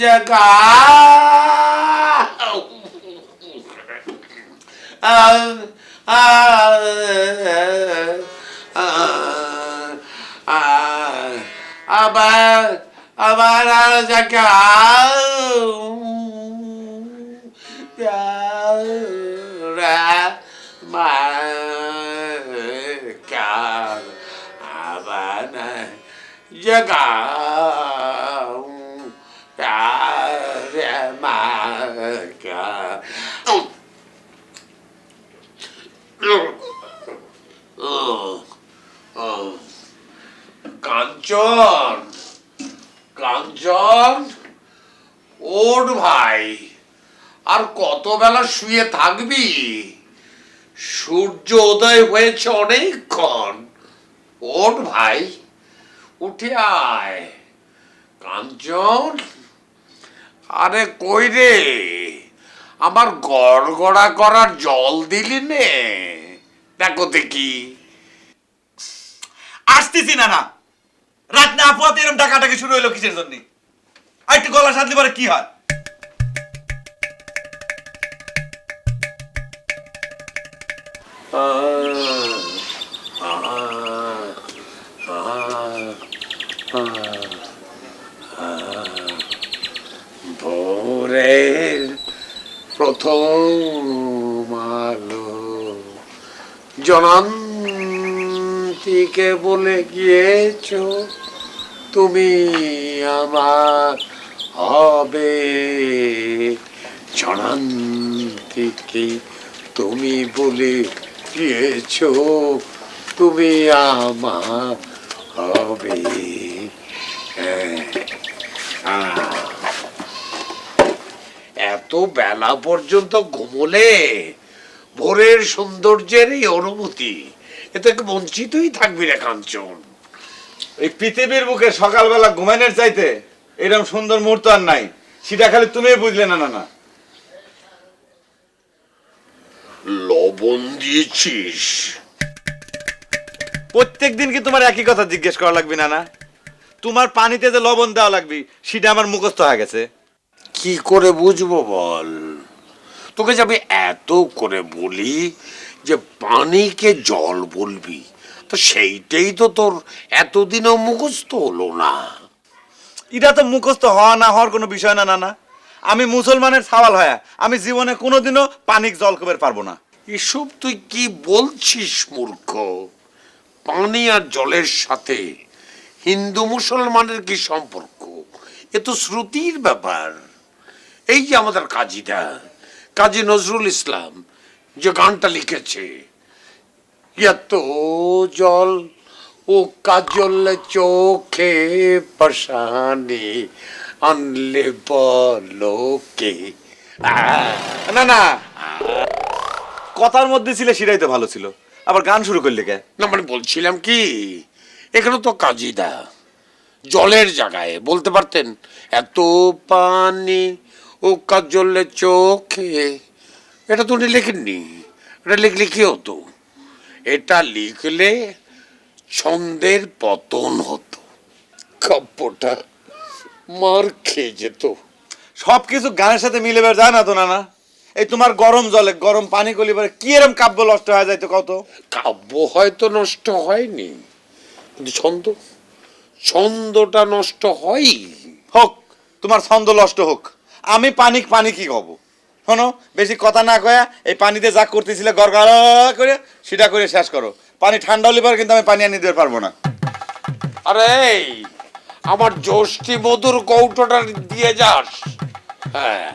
জাগা আবার আবার জাগা জাগা কাঞ্চন কাঞ্চন ওঠ ভাই, আর কত বেলা শুয়ে থাকবি? সূর্য উদয় হয়েছে অনেকক্ষণ। ওঠ ভাই, উঠে আয়। কাঞ্চন, আরে কই রে, আমার গড়গড়া করার জল দিলি নে? দেখো দেখি। আসতেছি না না, রাত না আপুয়াতে এরকম ডাকাটাকি শুরু হইলো কিসের জন্য? আর একটু গলা সাধলি পরে কি হয়? ভোরের প্রথম আলো জনন্তীকে বলে গিয়েছ তুমি আমার হবে। জনন্তীকে তুমি বলে গিয়েছ তুমি আমার হবে। এত বেলা পর্যন্ত ঘুমোলে ভোরের সৌন্দর্যের এই অনুভূতি এতে বঞ্চিতই থাকবি রে কাঞ্চন। এই পৃথিবীর বুকে সকালবেলা ঘুমানোর চাইতে এরকম সুন্দর মুহূর্ত আর নাই, সেটা খালি তুমি বুঝলে না। না লবণ দিয়েছিস? প্রত্যেক দিন কি তোমার একই কথা জিজ্ঞেস করা লাগবে না? তোমার পানিতে যে লবণ দেওয়া লাগবে সেটা আমার মুখস্থ হয়ে গেছে। কি করে বুঝবো বল? তোকে যে আমি এত করে বলি যে পানিকে জল বলবি, তো সেইটাই তো তোর এতদিনও মুখস্থ হলো না। এটা তো মুখস্থ হওয়া না হওয়ার কোনো বিষয় না। না, আমি মুসলমানের সওয়াল হয়, আমি জীবনে কোনোদিনও পানিক জল কবে পারবো না। এসব তুই কি বলছিস মূর্খ? পানি আর জলের সাথে হিন্দু মুসলমানের কি সম্পর্ক? এ তো শ্রুতির ব্যাপার। এই যে আমাদের কাজী নজরুল ইসলাম যে গানটা লিখেছে, এত জল ও কাজল চোখে পাশানি আনলে বলোকে। না না, কথার মধ্যে ছিল সেটাই তো ভালো ছিল, আবার গান শুরু করলে কে? না মানে বলছিলাম কি, এখানে তো কাজীদা জলের জায়গায় বলতে পারতেন এত পানি ও কাজলে চোখে। এটা তো উনি লেখেননি। এটা লিখলে কি হতো? এটা লিখলে ছন্দের পতন হতো, কাব্যটা মার খেয়ে যেত। সবকিছু গানের সাথে মিলে যায় না তো। না, এই তোমার গরম জলে গরম পানি কলিবারে কি এরম কাব্য নষ্ট হয়ে যাইতো কত? কাব্য হয়তো নষ্ট হয়নি, কিন্তু ছন্দটা নষ্ট হয়। হোক, তোমার ছন্দ নষ্ট হোক, আমি পানি কি কব? শোনো, বেশি কথা না কয়া এই পানিতে যা করতেছিলে গড়গড় করে সেটা করে শেষ করো। পানি ঠান্ডা হলে পর কিন্তু আমি পানি আনি দিতে পারবো না। আরে আমার জ্যোষ্ঠী মধুর কৌটোটা দিয়ে যাস। হ্যাঁ,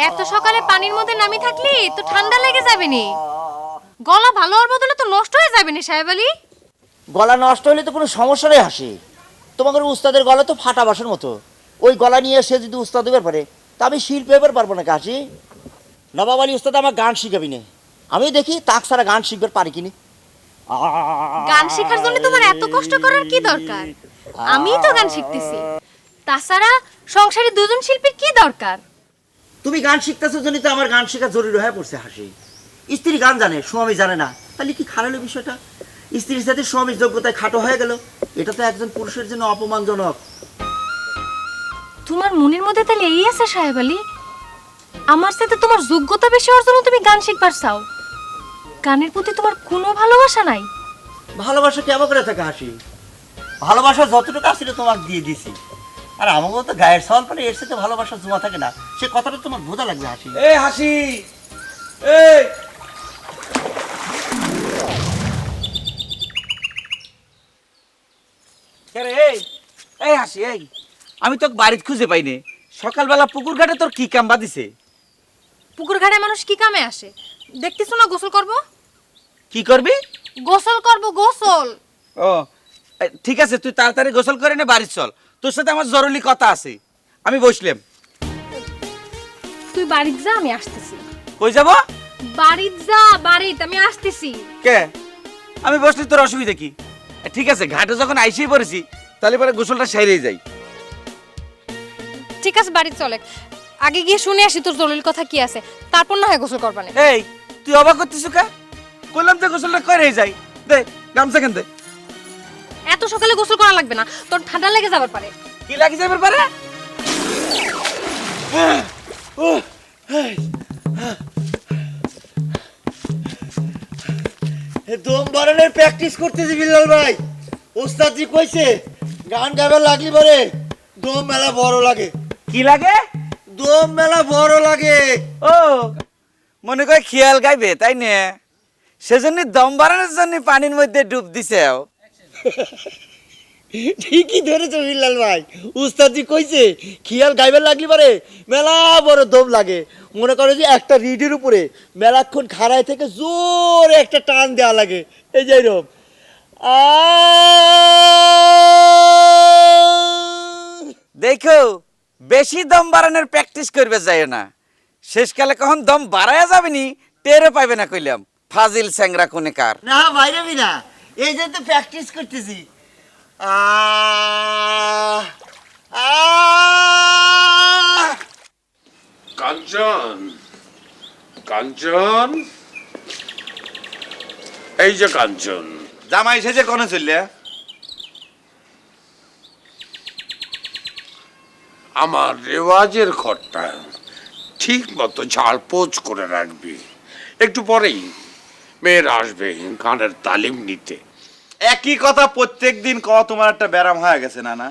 এত সকালে পানির মধ্যে নামি থাকলি তো ঠান্ডা লেগে যাবে নি। গলা ভালো হওয়ার বদলে তো নষ্ট হয়ে যাবে নি সাহেব আলী। গলা নষ্ট হলে তো কোনো সমস্যা নেই হাসি। তোমাদের উস্তাদের গলা তো ফাটা বাসের মতো, ওই গলা নিয়ে সে যদি উস্তাদ হবার পারে তা আমি শিল্পী হবার পারবো না হাসি। নবাব আলী উস্তাদ আমার গান শিখাবি না, আমি দেখি তাক ছাড়া গান শিখবার পারি কিনি। গান শেখার জন্য তোমার এত কষ্ট করার কি দরকার? আমিই তো গান শিখতেছি। তাছাড়া সংসারে দুজন শিল্পীর কি দরকার? তুমি গান শিখতেছো জন্য তো আমার গান শেখা জরুরি হয়ে পড়ছে হাসি। স্ত্রী গান জানে, স্বামী জানে না, তাহলে কি খারাপ বিষয়টা? স্ত্রীর সাথে স্বামীর যোগ্যতায় খাটো হয়ে গেল, এটা তো একজন পুরুষের জন্য অপমানজনক। তোমার মনের মধ্যে তাহলে এই আছে সাহেব আলী, আমার সাথে তোমার যোগ্যতা বেশি হওয়ার জন্য তুমি গান শিখবার চাও? গানের প্রতি তোমার কোনো ভালোবাসা নাই? ভালোবাসা কেমন করে থাকে হাসি? ভালোবাসা যতটুকু আসলে তোমাকে দিয়ে দিছি, আর আমাকেও তো গায়ের সওয়াল পরে এর সাথে ভালোবাসা জমা থাকে না, সে কথাটা তোমার বোঝা লাগবে হাসি। এই হাসি, এই এই হাসি, এই আমি তোকে বাড়িতে খুঁজে পাইনি। সকালবেলা পুকুর ঘাটে তোর কি কাম বাদিছে? পুকুর ঘাটে মানুষ কি কামে আসে? দেখতেছো না গোসল করব? কি করবি? গোসল করব, গোসল। ও ঠিক আছে, তুই তাড়াতাড়ি গোসল করে নে, বাড়ি চল, তোর সাথে আমার জরুরি কথা আছে। আমি বসলাম। তুই বাড়িতে যা, আমি আসতেছি। কই যাব? বাড়িতে যা, বাড়িতে আমি আসতেছি। কে? আমি বসলি তোর অসুবিধা কি? ঠিক আছে, ঘাটে যখন আইসেই পড়েছি তাহলে পরে গোসলটা সেরেই যাই। ঠিক আছে, বাড়িতে চলে। আগে গিয়ে শুনে আসি তোর জরুরি কথা কি আছে, তারপর না হয় গোসল করবানে। এই তুই অবাক করছিস কা? কইলাম তো গোসলটা করেই যাই। দে গামছা কেন দে। এত সকালে গোসল করা লাগবে না, তোর ঠান্ডা লেগে যাবার পারে। কি লাগি যাবার পারে? দম বাড়ানোর প্র্যাকটিস করতেছি বিল্লাল ভাই। ওস্তাদজি কইছে গান গাবে লাগলি পরে দম মেলা বড় লাগে। কি লাগে? দম মেলা বড় লাগে। ও মনে করে খেয়াল গাইবে তাই না? সেজন্য দম বাড়ানোর জন্য পানির মধ্যে ডুব দিছে। ঠিকই ধরেছো বিল্লাল ভাই, উস্তাদজি কইছে খেয়াল গাইবে লাগলি পরে মেলা বড় দম লাগে। মনে করো যে একটা রিডের উপরে মেলাক্ষণ খাড়ায় থেকে জোরে একটা টান দেওয়া লাগে, এই যে এরকম। দেখো বেশি দম বাড়ানোর প্র্যাকটিস করবে যায় না, শেষকালে কখন দম বাড়ায়া যাবে নি টেরও পাইবে না। কইলাম ফাজিল স্যাংরা কোনে কার। না বাইরে না, এই যে তো প্র্যাকটিস করতেছি। কাঞ্চন, কাঞ্চন, এই যে কাঞ্চন। জামাই সেজে কোনে চললে? আমার রেওয়াজের ঘরটা ঠিক মতো ঝাড়পোছ করে রাখবি। একটু পরেই মেয়েরা আসবে গানের তালিম নিতে। একই কথা প্রত্যেক দিন ক, তোমার একটা ব্যারাম হয়ে গেছে না? না,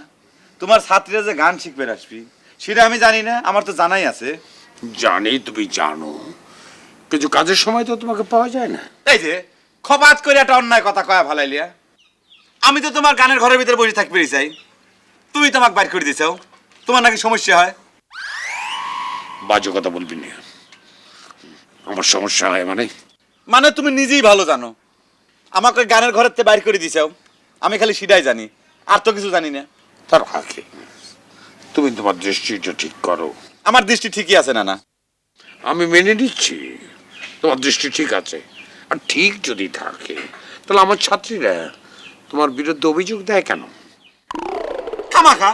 তোমার ছাত্রীরা যে গান শিখবে আসবি সেটা আমি জানি না? আমার তো জানাই আছে। জানি তুমি জানো, কিছু কাজের সময় তো তোমাকে পাওয়া যায় না। এই যে খবাত করে একটা অন্যায় কথা কয়া ভালাইলিয়া। আমি তো তোমার গানের ঘরের ভিতরে বসে থাকতে চাই, তুমি তোমাকে বাইর করে দিছাও। তোমার নাকি সমস্যা হয়? বাজে কথা বলবি না। আমার সমস্যা হয় মানে? মানে তুমি নিজেই ভালো জানো আমাকে গানের ঘরের থেকে বাইর করে দিছাও। আমি খালি সেটাই জানি, আর তো কিছু জানি না। তার আগে তুমি তোমার দৃষ্টিটা ঠিক করো। আমার দৃষ্টি ঠিকই আছে না? না, আমি মেনে নিচ্ছি তোমার দৃষ্টি ঠিক আছে। আর ঠিক যদি থাকে তাহলে আমার ছাত্রীরা তোমার বিরুদ্ধে অভিযোগ দেয় কেন? খামাখা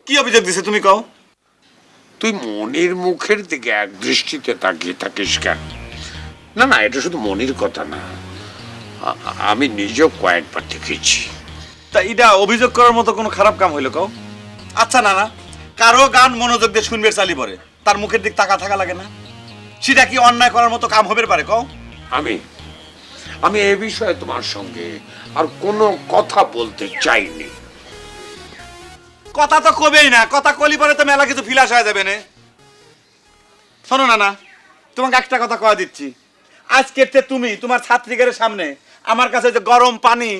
কি অভিযোগ দিছে তুমি কও? তুই মনের মুখের দিকে এক দৃষ্টিতে তাকিয়ে থাকিস কেন? না না, এটা শুধু মনের কথা না, আমি নিজেও কয়েকবার দেখেছি। তা এটা অভিযোগ করার মতো কোনো খারাপ কাম হইলো কও? আচ্ছা না, কারো গান মনোযোগ দিয়ে শুনবে চালি পরে তার মুখের দিক তাকা থাকা লাগে না? সেটা কি অন্যায় করার মতো কাম হবে পারে কও? আমি এ বিষয়ে তোমার সঙ্গে আর কোনো কথা বলতে চাইনি। কথা তো কবেই না, কথা কলি পরে তো মেলা কিছু ফিলাস হয়ে যাবে না। শোনো না, তোমাকে একটা কথা কয়া দিচ্ছি। আজকের তুমি তোমার ছাত্রীদের সামনে আমার কাছে যে গরম পানি,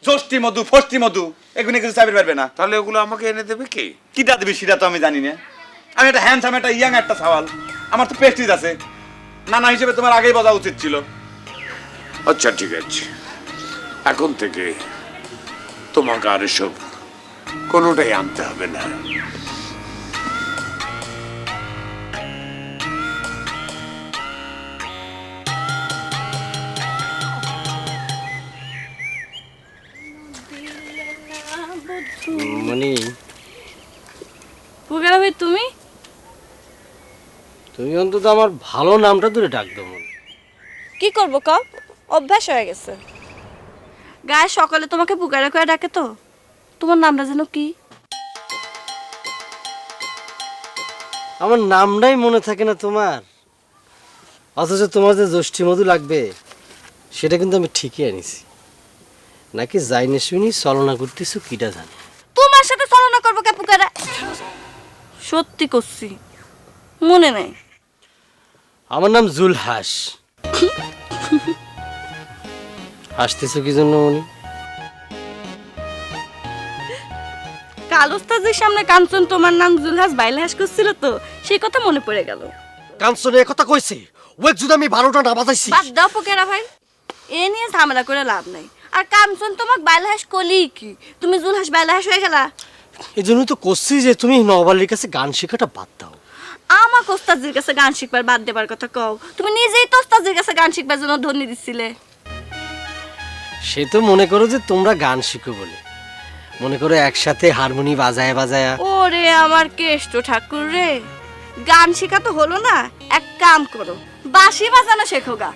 জষ্টি মধু, ফষ্টি মধু এগুলো কিছু চাইতে পারবে না। তাহলে ওগুলো আমাকে এনে দেবে কে? কিটা দিবি সেটা তো আমি জানি না। আমি একটা হ্যান্ডসাম, একটা ইয়াং, একটা সওয়াল, আমার তো প্রেস্টিজ আছে। নানা হিসেবে তোমার আগেই বোঝা উচিত ছিল। আচ্ছা ঠিক আছে, এখন থেকে তোমাকে আর এসব কোনোটাই আনতে হবে না। মানে পুকারা ভাই তুমি তুমি অন্তত আমার ভালো নামটা ধরে ডাক দাও মনে। কি করবো কও অভ্যাস হয়ে গেছে গায়ে সকালে তোমাকে পুকারা করে ডাকে তো তোমার নামটা যেন কি আমার নামটাই মনে থাকে না তোমার, অথচ তোমার যে জ্যৈষ্ঠী মধু লাগবে সেটা কিন্তু আমি ঠিকই আনিছি। নাকি যাইনি শুনি চলনা করতেছো কিটা জানি। তোমার সাথে ছলনা করবো কে পুকারা সত্যি করছি মনে নাই আমার নাম জুলহাস। হাসতেছো কি জন্য মনি? কাল ওস্তাদের সামনে কাঞ্চন তোমার নাম জুলহাস বাইলহাস করছিল তো সেই কথা মনে পড়ে গেল। কাঞ্চনে কথা কইছে ওই যদি আমি 12টা না বাজাইছি। বাদ দাও পুকারা ভাই এ নিয়ে ঝামেলা করে লাভ নাই। আর কাঞ্চন তোমাক বাইলহাস কলি কি তুমি জুলহাস বাইলহাস হয়ে গেলা। এই জন্যই তো করছি যে তুমি নওবালির কাছে গান শেখাটা বাদ দাও। আমার ওস্তাদের কাছে গান শিখবার বাদ দেবার কথা কও তুমি নিজেই তো ওস্তাদের কাছে গান শিখবার জন্য ধন্য দিছিলে। সে তো মনে করো যে তোমরা গান শিখো বলে, মনে করো একসাথে হারমোনি বাজায় বাজায়। ওরে আমার কেষ্ট ঠাকুর রে গান শেখা তো হলো না, এক কাম করো বাঁশি বাজানো শেখো গা।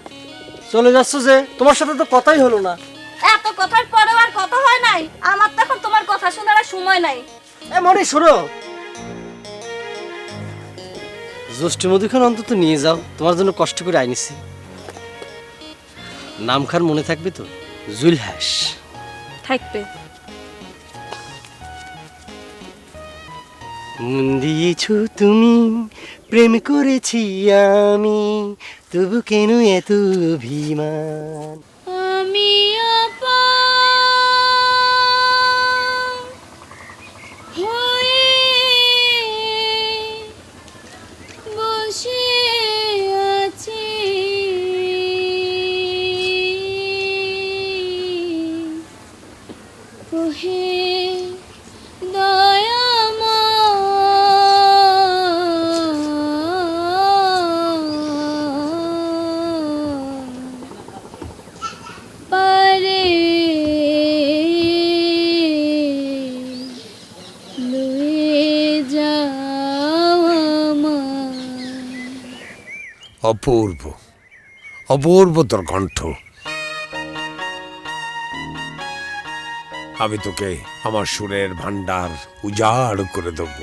চলে যাচ্ছ যে, তোমার সাথে তো কথাই হলো না। এত কথার পরেও আর কথা হয় নাই, আমার তো এখন তোমার কথা শোনার আর সময় নাই। এ মনে শোনো, জ্যৈষ্ঠ মধুখান অন্তত নিয়ে যাও, তোমার জন্য কষ্ট করে আইনিছি। নামখান মনে থাকবে তো? জুলহাস থাকবে। মন দিয়েছ তুমি, প্রেম করেছি আমি, তবু কেন এত অভিমান? আমি হয়ে বসে আছি ওহে অপূর্ব অপূর্ব তোর কণ্ঠ। আমি তোকে আমার সুরের ভান্ডার উজাড় করে দেব।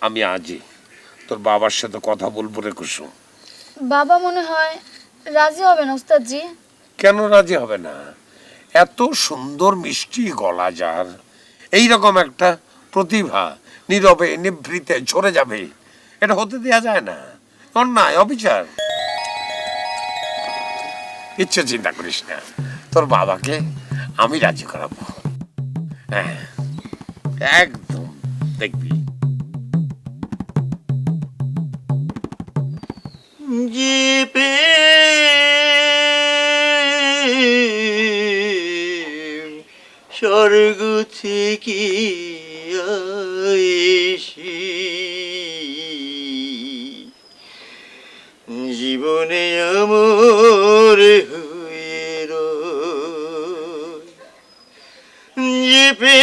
আমি আজই তোর বাবার সাথে কথা বলবো রে কুসুম। বাবা মনে হয় রাজি হবেন ওস্তাদজি। কেন রাজি হবে না? এত সুন্দর মিষ্টি গলা যার, এইরকম একটা প্রতিভা নীরবে নিভৃতে ঝরে যাবে, এটা হতে দেয়া যায় না। অন্যায়, অবিচার। ইচ্ছে চিন্তা করিস না, তোর বাবাকে আমি রাজি করাবো। হ্যাঁ একদম, দেখবি। যে প্রেম স্বর্গ থেকে আইসি জীবনে আমার হয়ে রয়। যে প্রেম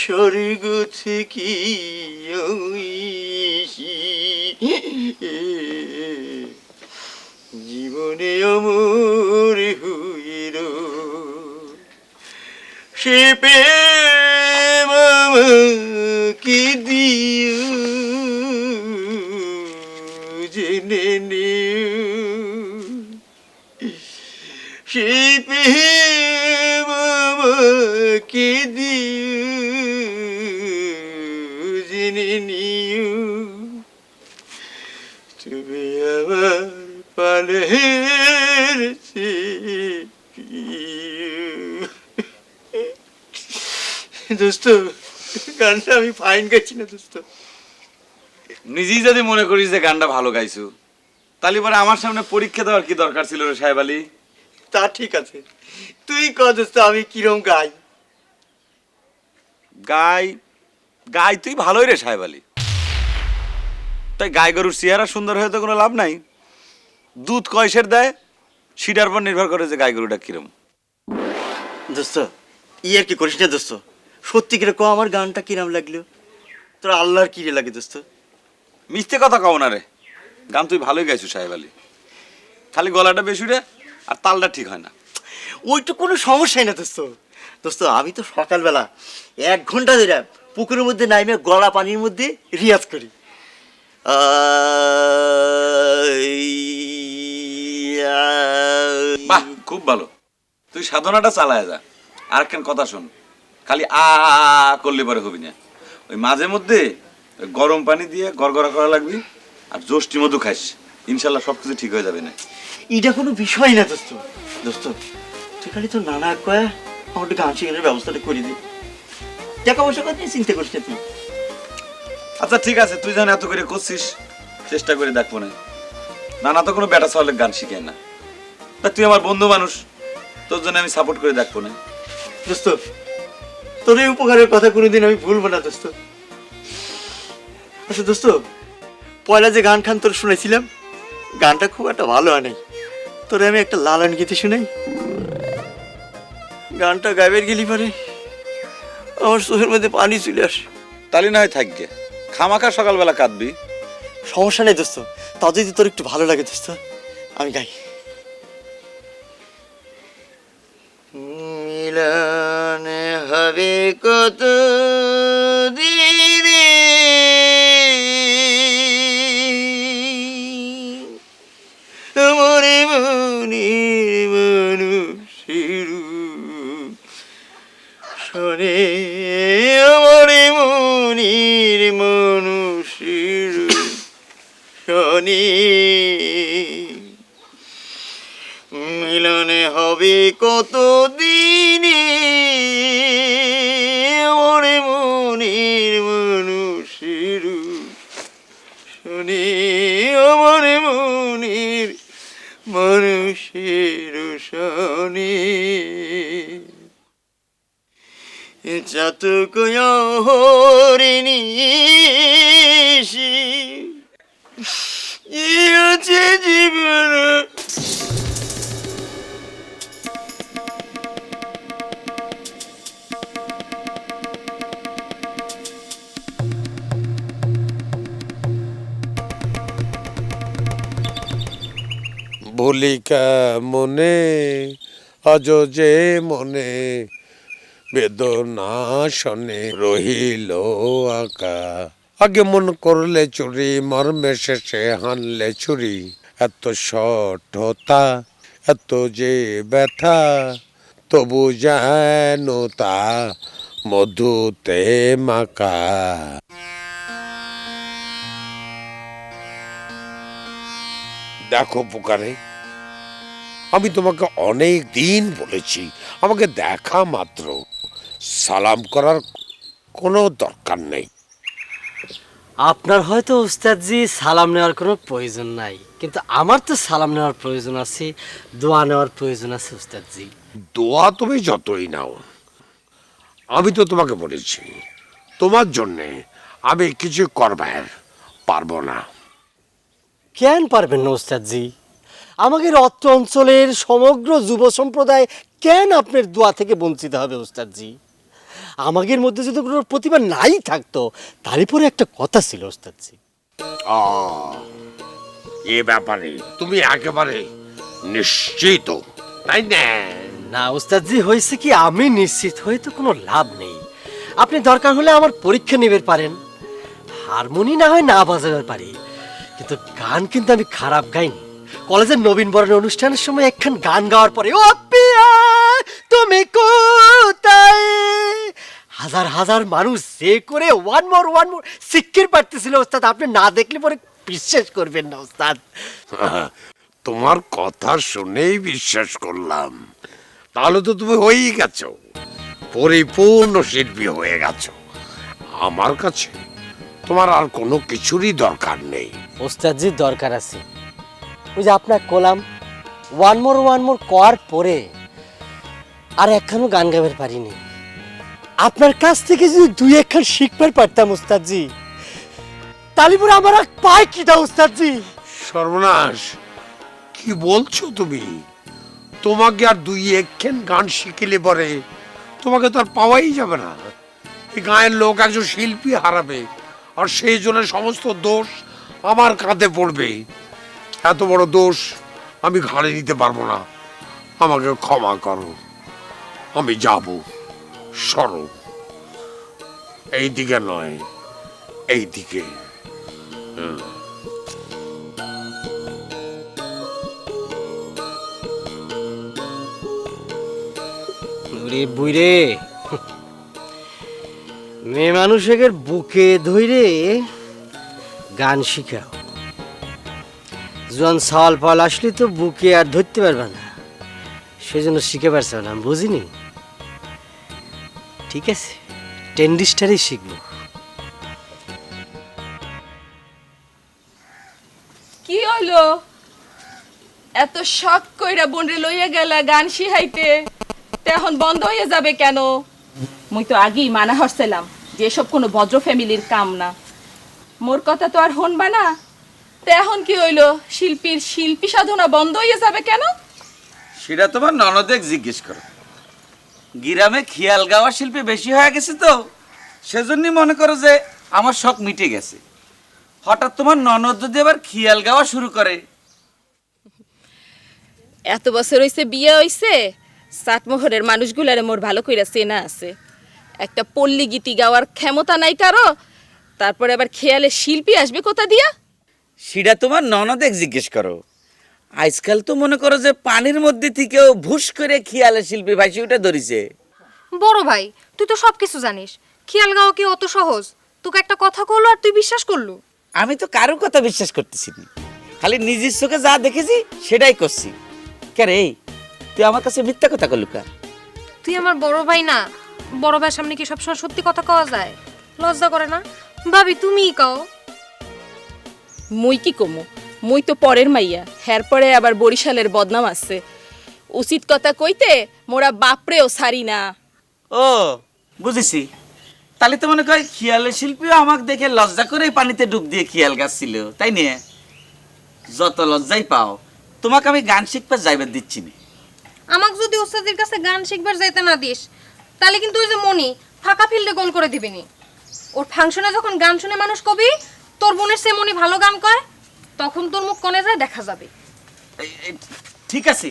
স্বর্গ থেকে আইসি জীবনে আমার হয়ে রয়। সে প্রেম আমাকে দিও জেনে নিও। সে প্রেম আমাকে দিও জেনে নিও। তুমি আমার পালের দোস্ত, গানটা আমি ফাইন গাইছি না দোস্ত? নিজেই যদি মনে করিস যে গানটা ভালো গাইছো, তাহলে পরে আমার সামনে পরীক্ষা দেওয়ার কি দরকার ছিল রে সাহেব আলী? তা ঠিক আছে, তুই ক দোস্ত আমি কিরম গাই। গাই গাই তুই ভালোই রে সাহেব আলী। তাই গাই গরুর চেহারা সুন্দর হয়ে তো কোনো লাভ নাই। দুধ কয়সের দেয় সেটার উপর নির্ভর করে যে গাই গরুটা কিরম। দোস্ত আর কি করিস না দোস্ত, সত্যি করে কো আমার গানটা কিরাম লাগলো, তোর আল্লাহর কি রে লাগে দোস্ত? মিথ্যে কথা কও না রে, গান তুই ভালোই গাইছো সাহেব আলী, খালি গলাটা বেশি রে আর তালটা ঠিক হয় না। ওইটা কোনো সমস্যাই না দোস্ত। দোস্ত আমি তো সকালবেলা 1 ঘন্টা ধরে পুকুরের মধ্যে নাইমে গলা পানির মধ্যে রিয়াজ করি। বাহ, খুব ভালো, তুই সাধনাটা চালায় যা। আর কেন কথা শোন, খালি আ করলে পরে হবি না, ওই মাঝে মধ্যে ওই গরম পানি দিয়ে গড়গড়া করা লাগবি আর জষ্টি মধু খাইস, ইনশাল্লাহ সব কিছু ঠিক হয়ে যাবে না। এটা কোনো বিষয় না দোস্ত। দোস্ত তুই খালি তো নানা কয়া আমার একটু গান শেখানোর ব্যবস্থাটা করে দিই, টাকা পয়সা কথা নিয়ে চিন্তা করিস না তুই। আচ্ছা ঠিক আছে, তুই যখন এত করে করছিস চেষ্টা করে দেখবো না। নানা তো কোনো ব্যাটা চাওয়ালের গান শিখে না, তা তুই আমার বন্ধু মানুষ, তোর জন্য আমি সাপোর্ট করে দেখবো না। দোস্ত তোর এই উপকারের কথা কোনোদিন আমি ভুলবো না দোস্ত। আচ্ছা দোস্ত, পয়লা যে গান খান তোর শুনেছিলাম, গানটা খুব একটা ভালো হয় নাই, তোরে আমি একটা লালন গীতি শুনাই। গানটা গাইবের গেলি পারে আমার চোখের মধ্যে পানি চলে আসে। তালি না হয় থাকবে, খামাখা সকালবেলা কাঁদবি। সমস্যা নেই দোস্ত, তা যদি তোর একটু ভালো লাগে দোস্ত আমি গাই। মিলনে হবে কত দিনে মরে মনির মানুষের শোনে, মরে মনির মানুষের শোনে, মিলনে হবে কত দিনে মরে মনির মানুষের শোনে, মরে মনির মানুষের শোনে। চাতক হরিণী হচ্ছে জীবন। ভুলিকা মনে আজ যে মনে বেদনা শনে রহিল আকা, আগে মন করলে চুরি মর্মে শেষে হানলে ছুরি, এত শঠতা এত যে ব্যথা তবু যেন তা মধুতে মাকা। দেখো পুকারে, আমি তোমাকে অনেক দিন বলেছি আমাকে দেখা মাত্র সালাম করার কোনো দরকার নেই। আপনার হয়তো উস্তাদজি সালাম নেওয়ার কোনো প্রয়োজন নাই, কিন্তু আমার তো সালাম নেওয়ার প্রয়োজন আছে, দোয়া নেওয়ার প্রয়োজন আছে উস্তাদজি। দোয়া তুমি যতই নাও, আমি তো তোমাকে বলেছি তোমার জন্যে আমি কিছু করবার পারবো না। কেন পারবেন না উস্তাদজি? আমাদের অত্র অঞ্চলের সমগ্র যুব সম্প্রদায় কেন আপনার দোয়া থেকে বঞ্চিত হবে উস্তাদজি? আমাদের মধ্যে যদি কোনো প্রতিভা নাই থাকতো, তারই পরে একটা কথা ছিল উস্তাদজি। এ ব্যাপারে তুমি একেবারে নিশ্চিত, তাই না? না উস্তাদজি, হয়েছে কি, আমি নিশ্চিত হয়ে তো কোনো লাভ নেই। আপনি দরকার হলে আমার পরীক্ষা নেবে পারেন, হারমোনি না হয় না বাজাবার পারি, কিন্তু গান কিন্তু আমি খারাপ গাইনি। কলেজের নবীন বরণ অনুষ্ঠানের সময় একখান গান গাওয়ার পরে ও পিয়া তুমি কোথায়, হাজার হাজার মানুষ যে করে ওয়ান মোর শিক্ষির পারতেছিল ওস্তাদ, আপনি না দেখলে পরে বিশ্বাস করবেন না ওস্তাদ। তোমার কথা শুনেই বিশ্বাস করলাম, তাহলে তো তুমি হয়েই গেছো, পরিপূর্ণ শিল্পী হয়ে গেছো। আমার কাছে তোমার আর কোনো কিছুরই দরকার নেই। ওস্তাদজির দরকার আছে। ওই যে আপনার কলাম ওয়ান মোর করার পরে আর একখানও গান গাইবার পারিনি। আপনার কাছ থেকে যদি দুই একখান শিখবার পারতাম ওস্তাদজি, তালিপুরে আমার এক পায় কিটা উস্তাদজি। সর্বনাশ, কি বলছো তুমি? তোমাকে আর দুই একখান গান শিখিলে পরে তোমাকে তো আর পাওয়াই যাবে না। এই গায়ের লোক একজন শিল্পী হারাবে, আর সেই জন্য সমস্ত দোষ আমার কাঁধে পড়বে। এত বড় দোষ আমি ঘাড়ে নিতে পারবো না। আমাকে ক্ষমা করো, আমি যাব। সরো, এই দিকে নয়, এই দিকে। ওরে বুইরে, মেয়ে মানুষের বুকে ধইরে গান শিখাও। যখন সাল পাল আসলে তো বুকে আর ধরতে পারবে না, সেজন্য শিখে পারছে না। আমি বুঝিনি। ঠিক আছে, টেন্ডিস্টারই শিখবো। কি হইলো? এত শখ কইরা বোনরে লইয়া গেলা গান শিখাইতে, তে এখন বন্ধ হয়ে যাবে কেন? মুই তো আগেই মানা হরছিলাম যে এসব কোনো ভদ্র ফ্যামিলির কাম না। মোর কথা তো আর হনবা না, তে এখন কি হইলো? শিল্পীর শিল্পী সাধনা বন্ধ হয়ে যাবে কেন? সেটা তোমার ননদেক জিজ্ঞেস করো। গ্রামে খিয়াল গাওয়া শিল্পী বেশি হয়ে গেছে তো, সেজন্যই মনে করো যে আমার শখ মিটে গেছে। হঠাৎ তোমার ননদ যদি আবার খিয়াল গাওয়া শুরু করে। এত বছর হইছে বিয়ে হইছে, সাতমোহরের মানুষগুলারে মোর ভালো কইরা চেনা আছে। একটা পল্লী গীতি গাওয়ার ক্ষমতা নাই কারো, তারপরে আবার খেয়ালে শিল্পী আসবে কোথা দিয়া? সেটা তোমার ননদেক জিজ্ঞেস করো। আজকাল তো মনে করো যে পানির মধ্যে থেকেও ভুস করে খিয়ালে শিল্পী ভাইসি ওটা ধরিছে। বড় ভাই, তুই তো সবকিছু জানিস। খেয়াল গাওয়া কি অত সহজ? তোকে একটা কথা কইলো আর তুই বিশ্বাস করলু? আমি তো কারো কথা বিশ্বাস করতেছি না, খালি নিজের চোখে যা দেখেছি সেটাই করছি। কে রে, তুই আমার কাছে মিথ্যা কথা কলু কা? তুই আমার বড় ভাই না? বড় ভাইয়ের সামনে কি সবসময় সত্যি কথা কওয়া যায়? লজ্জা করে না? ভাবি, তুমিই কও। মুই কি কমু? মুই তো পরের মাইয়া, হ্যার পরে আবার বরিশালের বদনাম আছে। উচিত কথা কইতে মোরা বাপরেও সারি না। ও বুঝেছি, তাহলে তো মনে কয় খিয়ালের শিল্পীও আমাকে দেখে লজ্জা করে পানিতে ডুব দিয়ে খিয়াল গাচ্ছিল, তাই নিয়ে? যত লজ্জাই পাও, তোমাকে আমি গান শিখতে যাইবার দিচ্ছি না। আমাকে যদি ওস্তাদের কাছে গান শিখবার যাইতে না দিস, তাহলে কিন্তু ওই যে মনি ফাঁকা ফিল্ডে গোল করে দিবিনি। ওর ফাংশনে যখন গান শুনে মানুষ কবি তোর বোনের সে মনি ভালো গান কয়, তখন তোর মুখ কনে যায় দেখা যাবে। ঠিক আছে,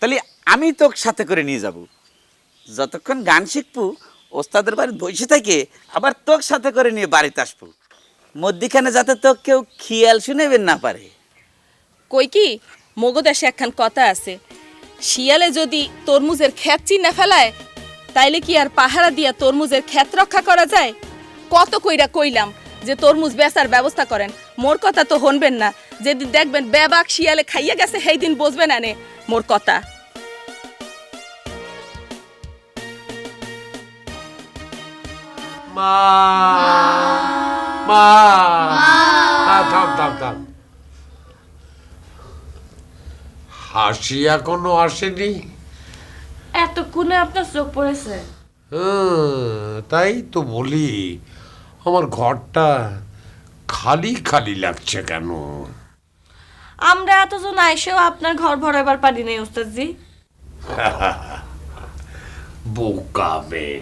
তাহলে আমি তোর সাথে করে নিয়ে যাব। যতক্ষণ গান শিখবো ওস্তাদের বাড়ি বসে থেকে আবার তোর সাথে করে নিয়ে বাড়িতে আসবো, মধ্যিখানে যাতে তো কেউ খিয়াল শুনেবেন না পারে। কই কি মগদেশে একখান কথা আছে, শিয়ালে যদি তরমুজের ক্ষেত চিন্না ফেলায়, তাইলে কি আর পাহারা দিয়া তরমুজের ক্ষেত রক্ষা করা যায়? কত কইরা কইলাম যে তরমুজ বেচার ব্যবস্থা করেন, মোর কথা তো হনবেন না। যেদিন দেখবেন বেবাক শিয়ালে খাইয়া গেছে সেই দিন বসবেন আনে মোর কথা। মা, মা, থাম থাম থাম। হাসি এখনো আসেনি? এতক্ষণে আপনার চোখ পড়েছে? তাই তো বলি, আমার ঘরটা খালি খালি লাগছে কেন? আমরা এতজন আইসেও আপনার ঘর ভরাবার পারি নাই ওস্তাদজি। বোকা মেয়ে,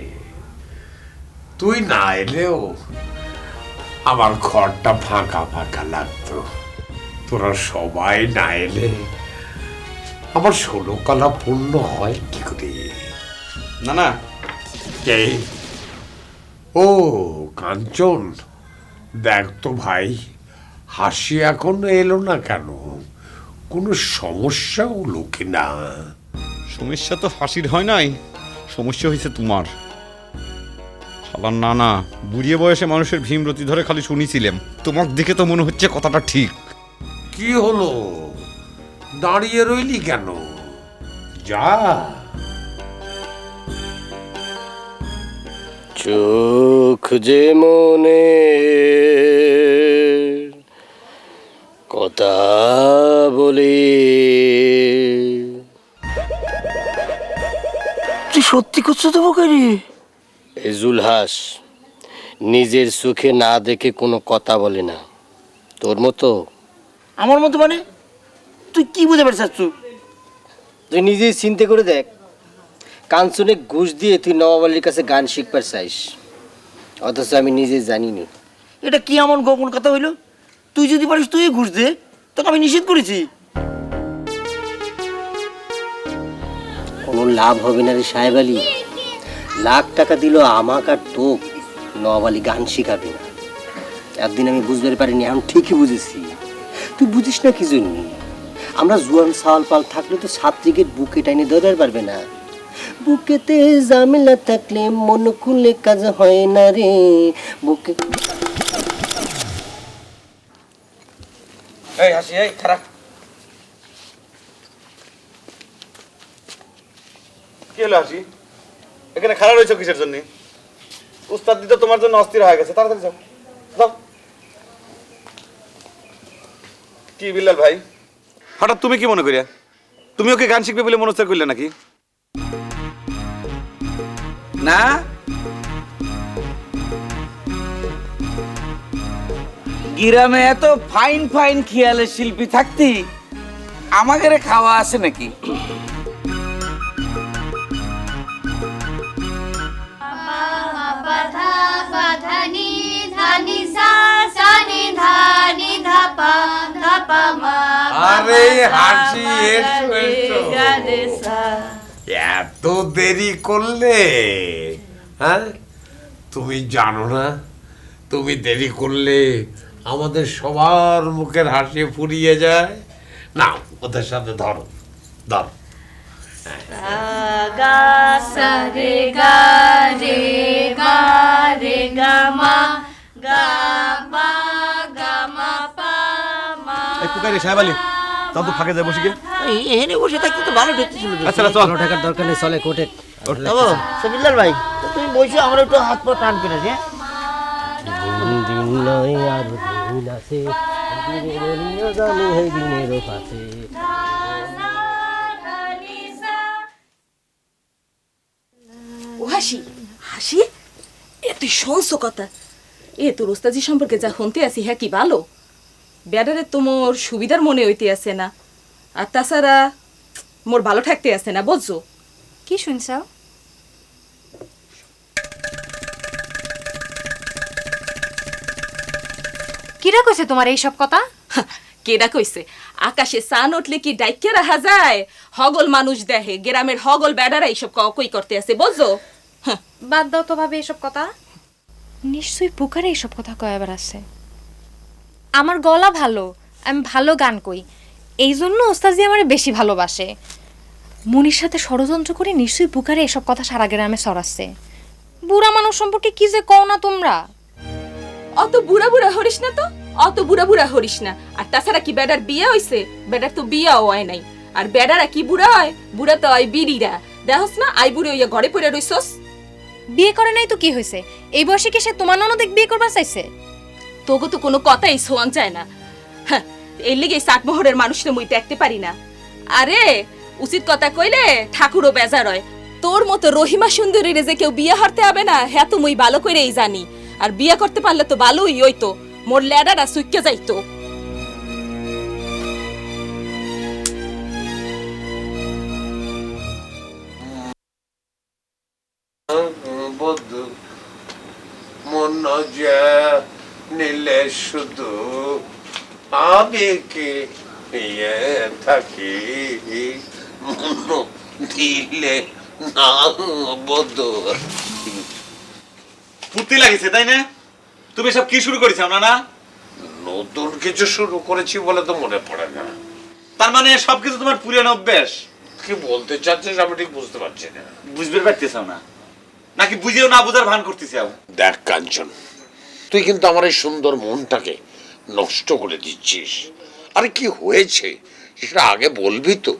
তুই না এলেও আমার ঘরটা ফাঁকা ফাঁকা লাগতো। তোরা সবাই না এলে আমার 16 কলা পূর্ণ হয় কি করে? না না, কে? ও কাঞ্চন, দেখ তো ভাই, হাসি এখনো এলো না কেন? কোনো সমস্যা হলো কিনা? সমস্যা তো হাসির হয় নাই, সমস্যা হয়েছে তোমার। শালার নানা বুড়িয়ে বয়সে মানুষের ভীমরতি ধরে খালি শুনিছিলাম, তোমাকে দেখে তো মনে হচ্ছে কথাটা ঠিক। কি হলো, দাঁড়িয়ে রইলি কেন? যা। চোখ যে মনে কথা বলি, তুই সত্যি করছো তো বকারি? এই জুলহাস নিজের চোখে না দেখে কোনো কথা বলে না, তোর মতো। আমার মতো মানে তুই কি বুঝে পারছিস? তুই নিজেই চিন্তা করে দেখ, কাঞ্চনে ঘুষ দিয়ে তুই নবাব আলীর কাছে গান শিখবার চাইস, অথচ আমি নিজে জানিনি। এটা কি এমন গোপন কথা হইলো? তুই যদি পারিস তুই ঘুষ দে, তোকে আমি নিষেধ করেছি। কোনো লাভ হবে না রে সাহেব আলী, লাখ টাকা দিল আমাকে আর তোক, নবাব আলী গান শিখাবে না। একদিন আমি বুঝতে পারিনি, এখন ঠিকই বুঝেছি। তুই বুঝিস না কি জন্য? আমরা জুয়ান সাওয়াল পাল থাকলে তো ছাত্রীকে বুকে টাইনে ধরার পারবে না। বুকেতে ঝামেলা থাকলে মন খুলে কাজ হয় না রে। বুকে এই হাসি, এই খারাপ কি হলো হাসি? এখানে খারাপ রয়েছে কিসের জন্য? উস্তাদ দিতে তোমার জন্য অস্থির হয়ে গেছে, তাড়াতাড়ি যাও যাও। কি বিল্লাল ভাই, হঠাৎ তুমি কি মনে করিয়া? তুমি ওকে গান শিখবে বলে মনস্থির করলে নাকি? না, গ্রামে এত ফাইন ফাইন খেয়ালের শিল্পী থাকতি আমাদের খাওয়া আছে নাকি? আরে হাসি, এসো এসো। এত দেরি করলে? হ্যাঁ, তুমি জানো না, তুমি দেরি করলে আমাদের সবার মুখের হাসি ফুরিয়ে যায়। না, ওদের সাথে ধরো ধরো। পুকারে সাহেব আলী, তখন তো ফাঁকে যায় বসে গিয়ে। এখানে বসে থাকতে তো ভালো ঢুকতেছিল। আচ্ছা চল। টাকার দরকার নেই, চলে কোর্টে। সবিল্লাল ভাই, তুমি বসে আমরা একটু হাত পা টান পেরে। হ্যাঁ, দিন নয় আর দিন আছে, দিনের জানি এই দিনেরও কাছে। ও হাসি, হাসি, এ তুই শুনছো কথা? এ তোর ওস্তাজি সম্পর্কে যা শুনতে আছি, হ্যাঁ কি ভালো। বেড়ারে তো মোর সুবিধার মনে হইতে আছে না, আর তাছাড়া মোর ভালো থাকতে আছে না, বুঝছো? কি শুনছাও? কিরা কইছে তোমার এই সব কথা? কেডা কইছে? আকাশে চান উঠলে কি ডাইকে রাখা যায়? হগল মানুষ দেখে, গ্রামের হগল বেড়ারা এইসব কই করতে আছে, বুঝছো? বাদ দাও তো ভাবে এসব কথা। নিশ্চয়ই পুকারে এইসব কথা কয়াবার আছে। আমার গলা ভালো, আমি ভালো গান কই, এই জন্য ওস্তাজি আমার বেশি ভালোবাসে। মনির সাথে ষড়যন্ত্র করে নিশ্চয়ই পুকারে এসব কথা সারা গ্রামে ছড়াচ্ছে। বুড়া মানুষ সম্পর্কে কি যে কও না তোমরা। অত বুড়া বুড়া হরিস না তো, অত বুড়া বুড়া হরিস না। আর তাছাড়া কি বেডার বিয়ে হইছে? বেডার তো বিয়াও হয় নাই। আর বেডারা কি বুড়া হয়? বুড়া তো হয় বিড়িরা। দেখোস না, আই বুড়ে হইয়া ঘরে পড়ে রইছস। বিয়ে করে নাই তো কি হয়েছে? এই বয়সে কি সে তোমার ননদ বিয়ে করবার চাইছে? তোকে তো কোনো কথাই শোয়ান যায় না। হ্যাঁ, এই লিগে সাতমোহরের মানুষটা মুই দেখতে পারি না। আরে উচিত কথা কইলে ঠাকুরও বেজার হয়। তোর মতো রহিমা সুন্দরীর যে কেউ বিয়ে হারতে হবে না, হ্যাঁ তো মুই ভালো করেই জানি। আর বিয়ে করতে পারলে তো ভালোই হইতো, মোর ল্যাডারা সুইকে যাইতো। বধু মন যে নিলে শুধু আবেগে নিয়ে থাকি, মন দিলে না বধু। ফুর্তি লাগিছে তাই না? তুমি সব কি শুরু করেছো না? না, নতুন কিছু শুরু করেছি বলে তো মনে পড়ে না। তার মানে সবকিছু তোমার পুরানো অভ্যাস? কি বলতে চাচ্ছিস আমি ঠিক বুঝতে পারছি না। বুঝবে পারতেছ না নাকি বুঝেও না বুঝার ভান করতেছ? দেখ কাঞ্চন, তুই কিন্তু আমার এই সুন্দর মনটাকে নষ্ট করে দিচ্ছিস। আরে কি হয়েছে সেটা আগে বলবি তো।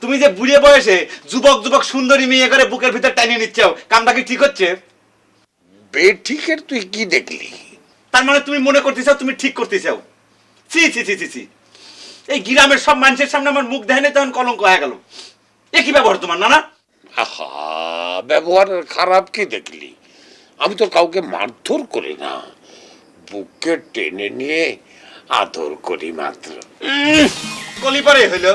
তুমি যে বুড়ে বয়সে যুবক যুবক সুন্দরী মেয়ে করে বুকের ভিতর টানিয়ে নিচ্ছ, কামটা কি ঠিক হচ্ছে? বেঠিকের তুই কি দেখলি? তার মানে তুমি মনে করতে চাও তুমি ঠিক করতে চাও? ছি ছি ছি ছি ছি, এই গ্রামের সব মানুষের সামনে আমার মুখ দেখে তখন কলঙ্ক হয়ে গেল। এ কি ব্যবহার তোমার? না না, আহা, ব্যবহার খারাপ কি দেখলি? আমি তো কাউকে মারধর করি না, বুকে টেনে নিয়ে আদর করি মাত্র। কলি পরে হইলো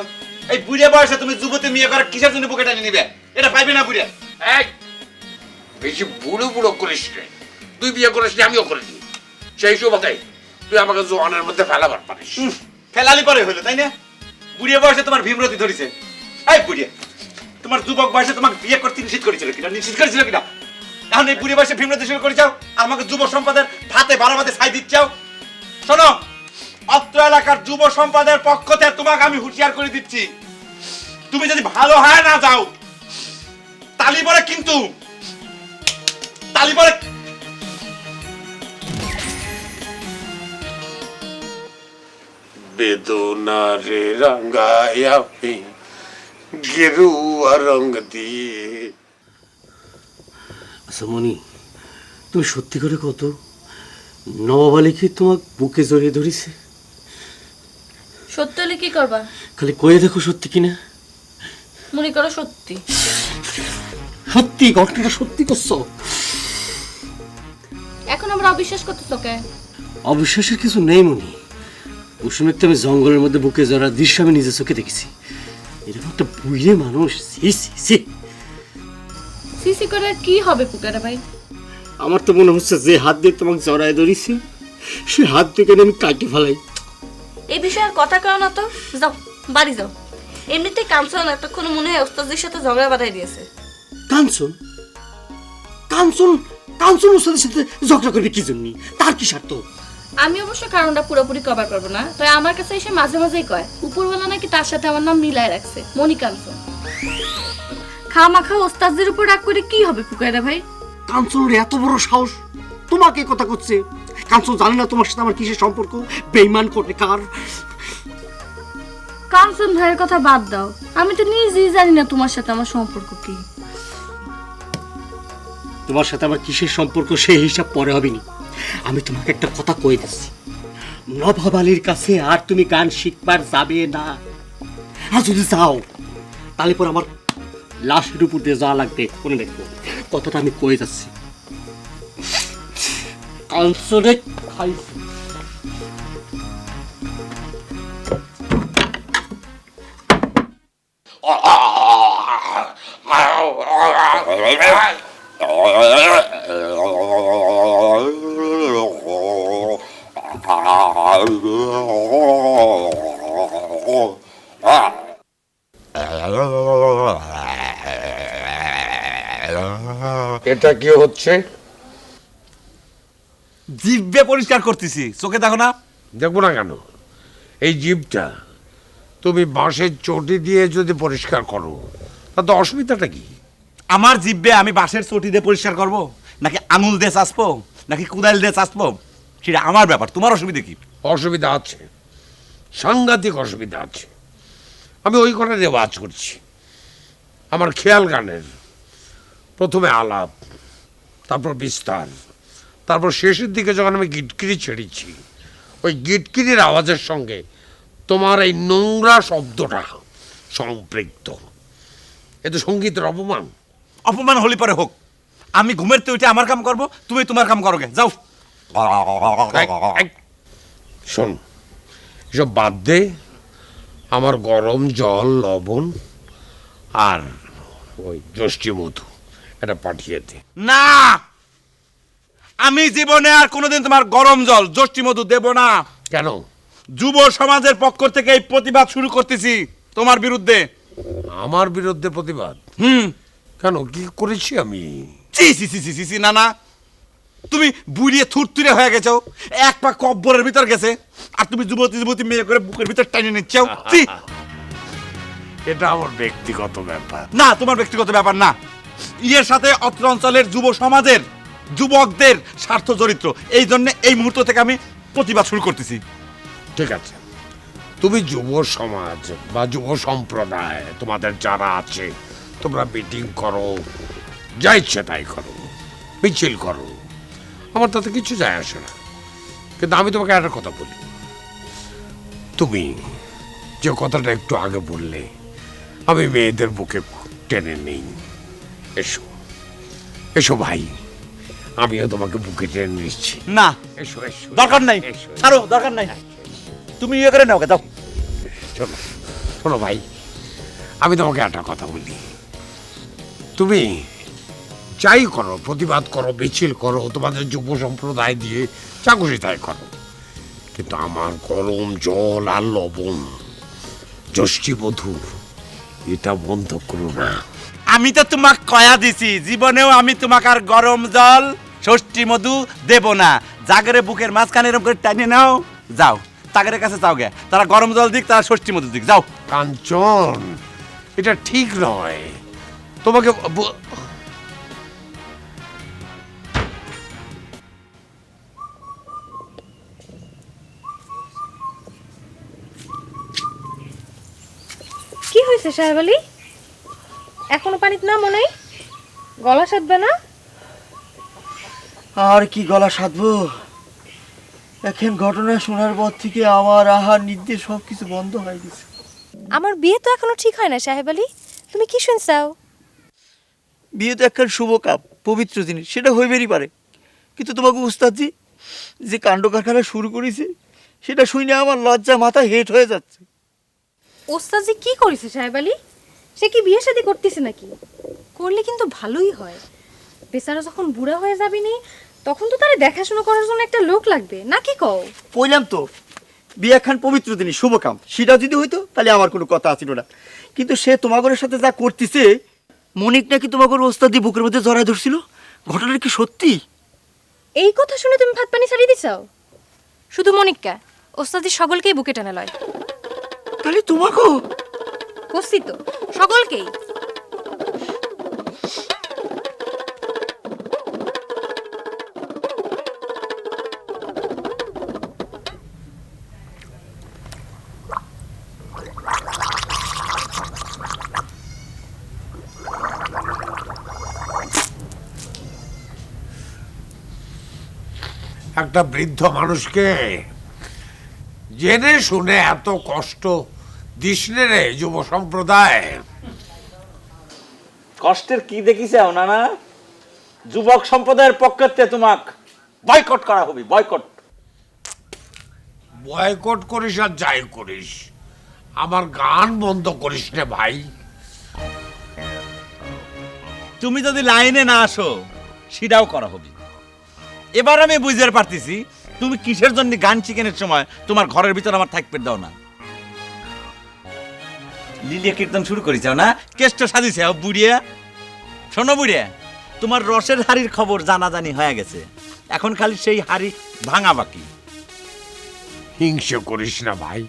এই বুড়িয়া বয়সে তুমি যুবতী মেয়ে করে কিসের জন্য বুকে টানি নিবে? এটা পাইবে না বুড়িয়া। এই, বেশি বুড়ো বুড়ো করিস রে। তুই বিয়ে করিস নি, আমিও করিনি। সেই সুবাদে তুই আমাকে জোয়ানের মধ্যে ফেলাবার পারিস। ফেলালি পরে হইলো, তাই না? বুড়িয়া বয়সে তোমার ভীমরতি ধরেছে। এই বুড়িয়া, তোমার যুবক বয়সে তোমাকে বিয়ে করতে নিষেধ করেছিল কিনা? নিষেধ করেছিল কিনা? এখন এই বুড়িয়া বয়সে ভীমরতি শুরু করে যাও, আর আমাকে যুব সম্পদের ভাতে 12 ভাতে ছাই দিচ্ছাও। শোনো, অত্র এলাকার যুব সম্পদের পক্ষ থেকে তোমাকে আমি হুঁশিয়ার করে দিচ্ছি, তুমি যদি ভালো হয় না যাও, তালি পরে কিন্তু তালি পরে। বেদনারে রঙায় আমি গেরুয়া রঙ দিয়ে। আচ্ছা মনি, তুমি সত্যি করে কত নবাব আলী কি তোমার বুকে জড়িয়ে ধরেছে? সত্যি হলে কি করবা? খালি কয়ে দেখো সত্যি কিনা। মনে করো সত্যি। সত্যি, ঘটনাটা সত্যি করছো? এখন আমরা অবিশ্বাস করতেছ কে? অবিশ্বাসের কিছু নেই মনি। ওই সময় তো আমি জঙ্গলের মধ্যে বুকে জড়ার দৃশ্য আমি নিজের চোখে দেখেছি। এরকম একটা বুড়ে মানুষ, সি সি সি। সিসি করে কি হবে পুকারে ভাই? আমার তো মনে হচ্ছে যে হাত দিয়ে তোমাকে জড়ায় ধরেছি সে হাত থেকে আমি কাটি ফেলাই। এই বিষয়ে আর কথা কও না তো, যাও বাড়ি যাও। এমনিতে কাঞ্চন এতক্ষণ মনে হয় ওস্তাদের সাথে ঝগড়া বাঁধাই দিয়েছে। কাঞ্চন? কাঞ্চন? কাঞ্চন ওস্তাদের সাথে ঝগড়া করবে কি জন্য? তার কি স্বার্থ? আমি অবশ্য কারণটা পুরোপুরি কভার করবো না, তাই আমার কাছে এসে মাঝে মাঝেই কয় উপরওয়ালা নাকি তার সাথে আমার নাম মিলায় রাখছে, মনি কাঞ্চন। খামাখা ওস্তাদের উপর রাগ করে কি হবে পুকারে ভাই? কাঞ্চনের এত বড় সাহস তোমাকে কথা করছে? কাঞ্চন জানে না তোমার সাথে আমার কিসের সম্পর্ক? বেঈমান করে কার? কাঞ্চন ভাইয়ের কথা বাদ দাও, আমি তো নিজেই জানি না তোমার সাথে আমার সম্পর্ক কি। তোমার সাথে আমার কিসের সম্পর্ক সেই হিসাব পরে হবেনি। আমি তোমাকে একটা কথা কয়ে দিচ্ছি, নবাব আলীর কাছে আর তুমি গান শিখবার যাবে না। আর যদি যাও তাহলে পর আমার লাশের উপর দিয়ে যাওয়া লাগবে, মনে রাখবো। কথাটা আমি কয়ে যাচ্ছি। কাঞ্চনে খাই এটা কি হচ্ছে? জিভে পরিষ্কার করতেছি, চোখে দেখো না? দেখবো না কেন? এই জিভটা তুমি বাঁশের চটি দিয়ে যদি পরিষ্কার করো তাতে অসুবিধাটা কি? আমার জিভে আমি বাঁশের চটি দিয়ে পরিষ্কার করব, নাকি আঙুল দিয়ে চাষবো, নাকি কুদাল দিয়ে চাষবো, সেটা আমার ব্যাপার। তোমার অসুবিধা কি? অসুবিধা আছে, সাংঘাতিক অসুবিধা আছে। আমি ওই করে রেওয়াজ করছি আমার খেয়াল গানের। প্রথমে আলাপ, তারপর বিস্তার, তারপর শেষের দিকে যখন আমি গিটকিরি ছেড়েছি, ওই গিটকিরির আওয়াজের সঙ্গে তোমার এই নোংরা শব্দটা সম্পৃক্ত। এ তো সঙ্গীতের অপমান। অপমান হলি পরে হোক, আমি ঘুমের তো উঠে আমার কাম করব, তুমি তোমার কাম করো গে, যাও। শোন, এসব বাদ দে। আমার গরম জল, লবণ আর ওই যষ্টি মধু এটা পাঠিয়ে দে। না, আমি জীবনে আর কোনোদিন তোমার গরম জল, যষ্টি মধু দেব না। কেন? যুব সমাজের পক্ষ থেকে এই প্রতিবাদ শুরু করতেছি তোমার বিরুদ্ধে। আমার বিরুদ্ধে প্রতিবাদ? কেন, কি করেছি আমি? সি সি সি সি সি, না না, তুমি বুড়িয়ে থুরথুরে হয়ে গেছো, এক পা কব্বরের ভিতর গেছে, আর তুমি যুবতী যুবতী মেয়ে করে বুকের ভিতর টাইনে নিচ্ছাও। এটা আমার ব্যক্তিগত ব্যাপার। না, তোমার ব্যক্তিগত ব্যাপার না, ইয়ের সাথে অত্র অঞ্চলের যুব সমাজের যুবকদের স্বার্থ জড়িত। এই জন্য এই মুহূর্ত থেকে আমি প্রতিবাদ শুরু করতেছি। ঠিক আছে, তুমি যুব সমাজ বা যুব সম্প্রদায় তোমাদের যারা আছে, তোমরা মিটিং করো, যা ইচ্ছে তাই করো, মিছিল করো, আমার তাতে কিছু যায় আসে না। কিন্তু আমি তোমাকে একটা কথা বলি, তুমি যে কথাটা একটু আগে বললে আমি মেয়েদের বুকে টেনে নেই, এসো এসো ভাই, আমিও তোমাকে বুকে টেনে নিচ্ছি। না, এসো এসো, দরকার নাই, এসো, ছাড়ো, দরকার নাই। তুমি ইয়ে করে নাও, যাও। শোনো শোনো ভাই, আমি তোমাকে একটা কথা বলি, তুমি যাই করো, প্রতিবাদ করো, মিছিল করো, তোমাদের যুব সম্প্রদায় দিয়ে চাকুরি তাই করো, কিন্তু আমার গরম জল আর লবণ, ষষ্ঠী বধূ, এটা বন্ধ করো না। আমি তো তোমাকে কয়া দিছি, জীবনেও আমি তোমাকে আর গরম জল ষষ্ঠী মধু দেব না। জাগরে বুকের মাঝখানে এরকম করে টানিয়ে নাও, যাও তাগের কাছে যাও গে, তারা গরম জল দিক, তারা ষষ্ঠী মধু দিক, যাও। কাঞ্চন, এটা ঠিক নয়। তোমাকে কি হয়েছে সাহেব আলী? এখনো পানিতে নামো নাই? গলা সাধবে না? আর কি গলা সাধবো, এখন ঘটনা শোনার পর থেকে আমার আহার নির্দেশ সব কিছু বন্ধ হয়ে গেছে। আমার বিয়ে তো এখনো ঠিক হয় না সাহেব আলী, তুমি কি শুনছাও? বিয়ে তো একটা শুভ কাপ, পবিত্র জিনিস, সেটা হইবেরই পারে, কিন্তু তোমাকে উস্তাদজি যে কাণ্ড কারখানা শুরু করেছে সেটা শুনে আমার লজ্জা মাথা হেট হয়ে যাচ্ছে। ওস্তাদজি কি করেছে সাহেব আলী? সে কি বিয়ে শাদী করতেছে নাকি? করলে কিন্তু ভালোই হয়, বেচারা যখন বুড়া হয়ে যাবি নি তখন তো তারে দেখাশোনা করার জন্য একটা লোক লাগবে, নাকি কও? কইলাম তো বিয়ে একখান পবিত্র জিনিস, শুভ কাম, সেটা যদি হইতো তাহলে আমার কোনো কথা আছিল না, কিন্তু সে তোমাগরের সাথে যা করতেছে, মনিক নাকি তোমাগর ওস্তাদি বুকের মধ্যে জড়ায় ধরছিল, ঘটনাটা কি সত্যি? এই কথা শুনে তুমি ভাত পানি ছাড়িয়ে দিছাও? শুধু মনিককা, ওস্তাদি সকলকেই বুকে টানা লয়। তাহলে তোমাকেও? করছি তো, সকলকেই। একটা বৃদ্ধ মানুষকে জেনে শুনে এত কষ্ট দিস নে রে যুব সম্প্রদায়। কষ্টের কি দেখিছাও না? যুবক সম্প্রদায়ের পক্ষে তোমাক বয়কট করা হবে, বয়কট। বয়কট করিস আর যাই করিস, আমার গান বন্ধ করিস রে ভাই। তুমি যদি লাইনে না আসো সেটাও করা হবে। এবার আমি বুঝতে পারতেছি তুমি কিসের জন্য গান চিকেনের সময় তোমার ঘরের ভিতর আমার থাকতে দাও না। লিলিয়া কীর্তন শুরু করেছাও না, কেষ্ট সাজিছে বুড়িয়া। শোনো বুড়িয়া, তোমার রসের হাড়ির খবর জানাজানি হয়ে গেছে, এখন খালি সেই হাড়ি ভাঙা বাকি। হিংসে করিস না ভাই,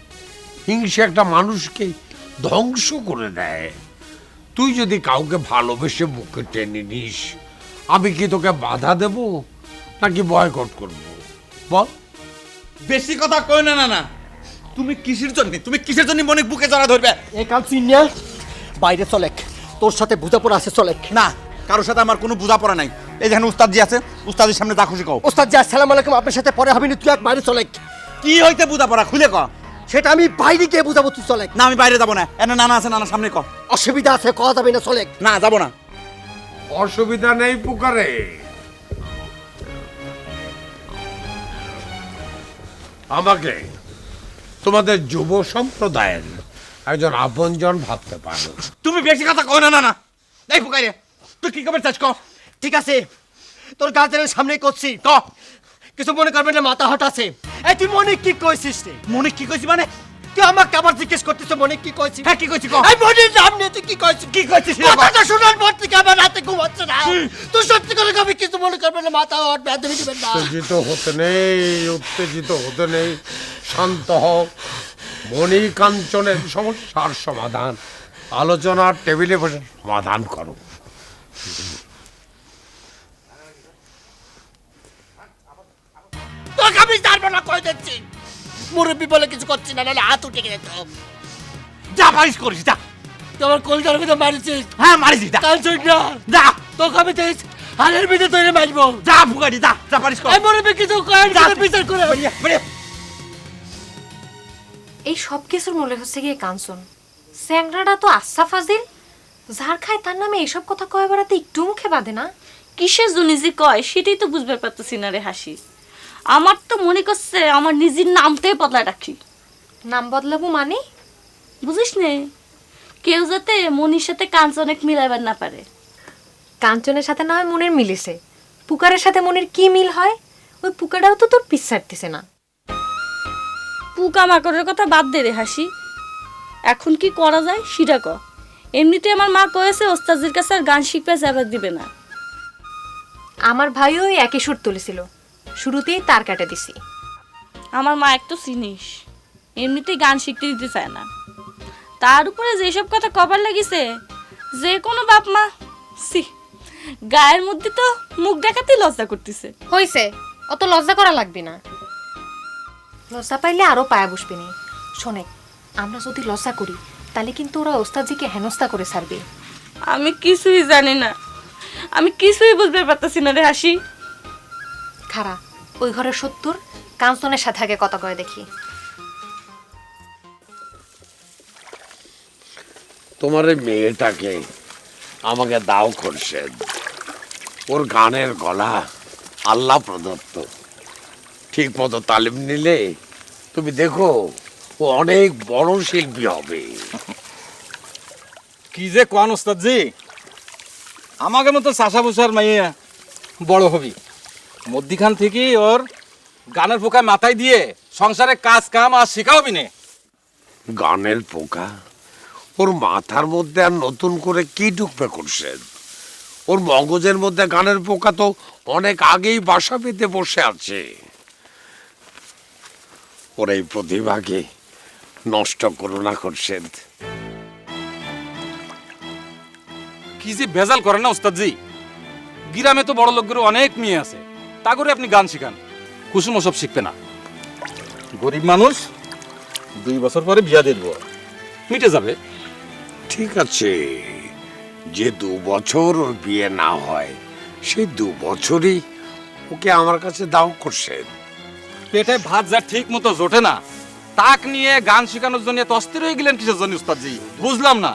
হিংসে একটা মানুষকে ধ্বংস করে দেয়। তুই যদি কাউকে ভালোবেসে বুকে টেনে নিস, আমি কি তোকে বাধা দেব নাকি বয়কট করব? বল। বেশি কথা কই না। না তুমি কিসের জন্য মনে বুকে জড়া ধরবে? এই কাল চিনিয়া বাইরে চলেক, তোর সাথে বোঝাপড়া আছে চলেক। না, কারোর সাথে আমার কোনো বোঝাপড়া নাই। এই যেখানে উস্তাদজি আছে, উস্তাদের সামনে যা খুশি কও। ওস্তাদ জি আসসালামু আলাইকুম, আপনার সাথে পরে হবিনি, তুই এক বাইরে চলেক। কি হইতে বোঝাপড়া খুলে ক। সেটা আমি বাইরে গিয়ে বুঝাবো, তুই চলেক। না আমি বাইরে যাবো না, এনে নানা আছে, নানা সামনে ক। অসুবিধা আছে, কথা যাবে না, চলেক। না যাবো না। অসুবিধা নেই পুকারে, আমাকে তোমাদের যুব সম্প্রদায়ের একজন আপনজন ভাবতে পারো। তুমি বেশি কথা কও না। না এই ফুকাইরে, তুই কি খবর চাস ক। ঠিক আছে, তোর গার্জেনের সামনেই করছি, ক। কিছু মনে করবেন না, মাথা হট আছে। এই তুই মনে কি কইছিস রে? মনে কি কইছি মানে? তুই আমাকে আবার জিজ্ঞেস করতেছ মনে কি কইছিস? হ্যাঁ কি কইছি ক। এই মনির নাম নিয়ে তুই কি কইছিস? কি কইছিস? কথাটা শোনার পর থেকে আমার রাতে ঘুমাচ্ছে না। তুই সত্যি করে কবি কিছু মনে করবেন না, মাথা হট বেঁধে দিবেন না। উত্তেজিত হতে নেই, উত্তেজিত হতে নেই, শান্ত হও। মণি কাঞ্চনের সমস্যার সমাধান আলোচনার টেবিলে বসে সমাধান করো। তোকে আমি জানবো না, কই দিচ্ছি। মুরব্বী বলে কিছু করছি না, নাহলে হাত উঠে গেছে। যা পারিস করিস, যা। তুই আমার কলকার ভিতরে মারিছিস। হ্যাঁ মারিস, যা। কাঞ্চন না, যা। তোকে আমি দেখ হালের ভিতরে তৈরি মারবো। যা ফুকারি, যা। যা পারিস কর। এই মুরব্বী কিছু করেন, বিচার করে। এই সব কিছুর মূলে হচ্ছে গিয়ে কাঞ্চন। স্যাংরাটা তো আচ্ছা ফাজিল, যার খায় তার নামে এইসব কথা কয়ে বেড়াতে একটু মুখে বাঁধে না, কিসের জন্য যে কয় সেটাই তো বুঝতে পারতেছি না রে হাসি। আমার তো মনে করছে আমার নিজের নামটাই বদলা রাখি। নাম বদলাবো মানে? বুঝিস নে, কেউ যাতে মনির সাথে কাঞ্চন এক মিলাইবার না পারে। কাঞ্চনের সাথে না হয় মনের মিলেছে, পুকারের সাথে মনের কি মিল হয়? ওই পুকাটাও তো তোর পিছ ছাড়তেছে না। পুকা মাকড়ের কথা বাদ দে রে হাসি, এখন কি করা যায় সেটা ক। এমনিতে আমার মা কয়েছে ওস্তাদের কাছে আর গান শিখতে যাবার দিবে না। আমার ভাইও ওই একই সুর তুলেছিল, শুরুতেই তার কাটা দিছি। আমার মা এক তো চিনিস, এমনিতেই গান শিখতে দিতে চায় না, তার উপরে যেসব কথা কবার লাগিছে, যে কোনো বাপ মা সি গায়ের মধ্যে তো মুখ দেখাতেই লজ্জা করতেছে। হইছে, অত লজ্জা করা লাগবে না, লজ্জা পাইলে আরো পায়া বসবে নি। শোনে, আমরা যদি লজ্জা করি তাহলে কিন্তু ওরা ওস্তাদজিকে হেনস্থা করে ছাড়বে। আমি কিছুই জানি না, আমি কিছুই বুঝতে পারতেছি না রে হাসি। খারা, ওই ঘরের ৭০ কাঞ্চনের সাথে আগে কথা কয়ে দেখি। তোমার এই মেয়েটাকে আমাকে দাও খোরশেদ। ওর গানের গলা আল্লাহ প্রদত্ত, ঠিক মতো তালিম নিলে তুমি দেখো ও অনেক বড় শিল্পী হবে। কি যে কোন ওস্তাদজি, আমাকে মতো চাষা বসার মাইয়া বড় হবি, মধ্যিখান থেকে ওর গানের পোকা মাথায় দিয়ে সংসারে কাজ কাম আর শিখাবি নে। গানের পোকা ওর মাথার মধ্যে আর নতুন করে কি ঢুকবে খোরশেদ? ওর মগজের মধ্যে গানের পোকা তো অনেক আগেই বাসা পেতে বসে আছে। ওর এই প্রতিভাকে নষ্ট করো না খোরশেদ। কি যে ভেজাল করে না ওস্তাদজি, গ্রামে তো বড় লোকগুলো অনেক মেয়ে আছে, তা করে আপনি গান শিখান, কুসুম সব শিখবে না। গরিব মানুষ, 2 বছর পরে বিয়া দিয়ে দেবো, মিটে যাবে। ঠিক আছে, যে 2 বছর ওর বিয়ে না হয় সেই 2 বছরই ওকে আমার কাছে দাও খোরশেদ। পেটে ভাত যা ঠিক মতো জোটে না, তাক নিয়ে গান শেখানোর জন্য এত অস্থির হয়ে গেলেন কিসের জন্য ওস্তাদজি, বুঝলাম না।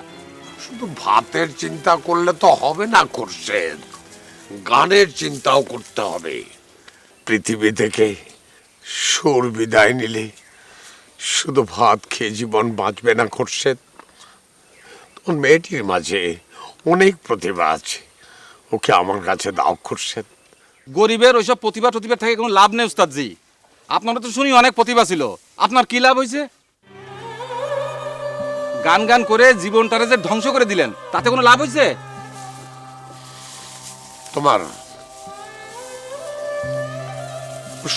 শুধু ভাতের চিন্তা করলে তো হবে না খোরশেদ, গানের চিন্তাও করতে হবে। পৃথিবী থেকে সুর বিদায় নিলে শুধু ভাত খেয়ে জীবন বাঁচবে না খোরশেদ। তোর মেয়েটির মাঝে অনেক প্রতিভা আছে, ওকে আমার কাছে দাও খোরশেদ। গরিবের ওইসব প্রতিভা টতিভা থেকে কোনো লাভ নেই ওস্তাদজি। আপনারা তো শুনি অনেক প্রতিভা ছিল, আপনার কি লাভ হয়েছে? গান গান করে জীবনটারে যে ধ্বংস করে দিলেন, তাতে কোনো লাভ হয়েছে? তোমার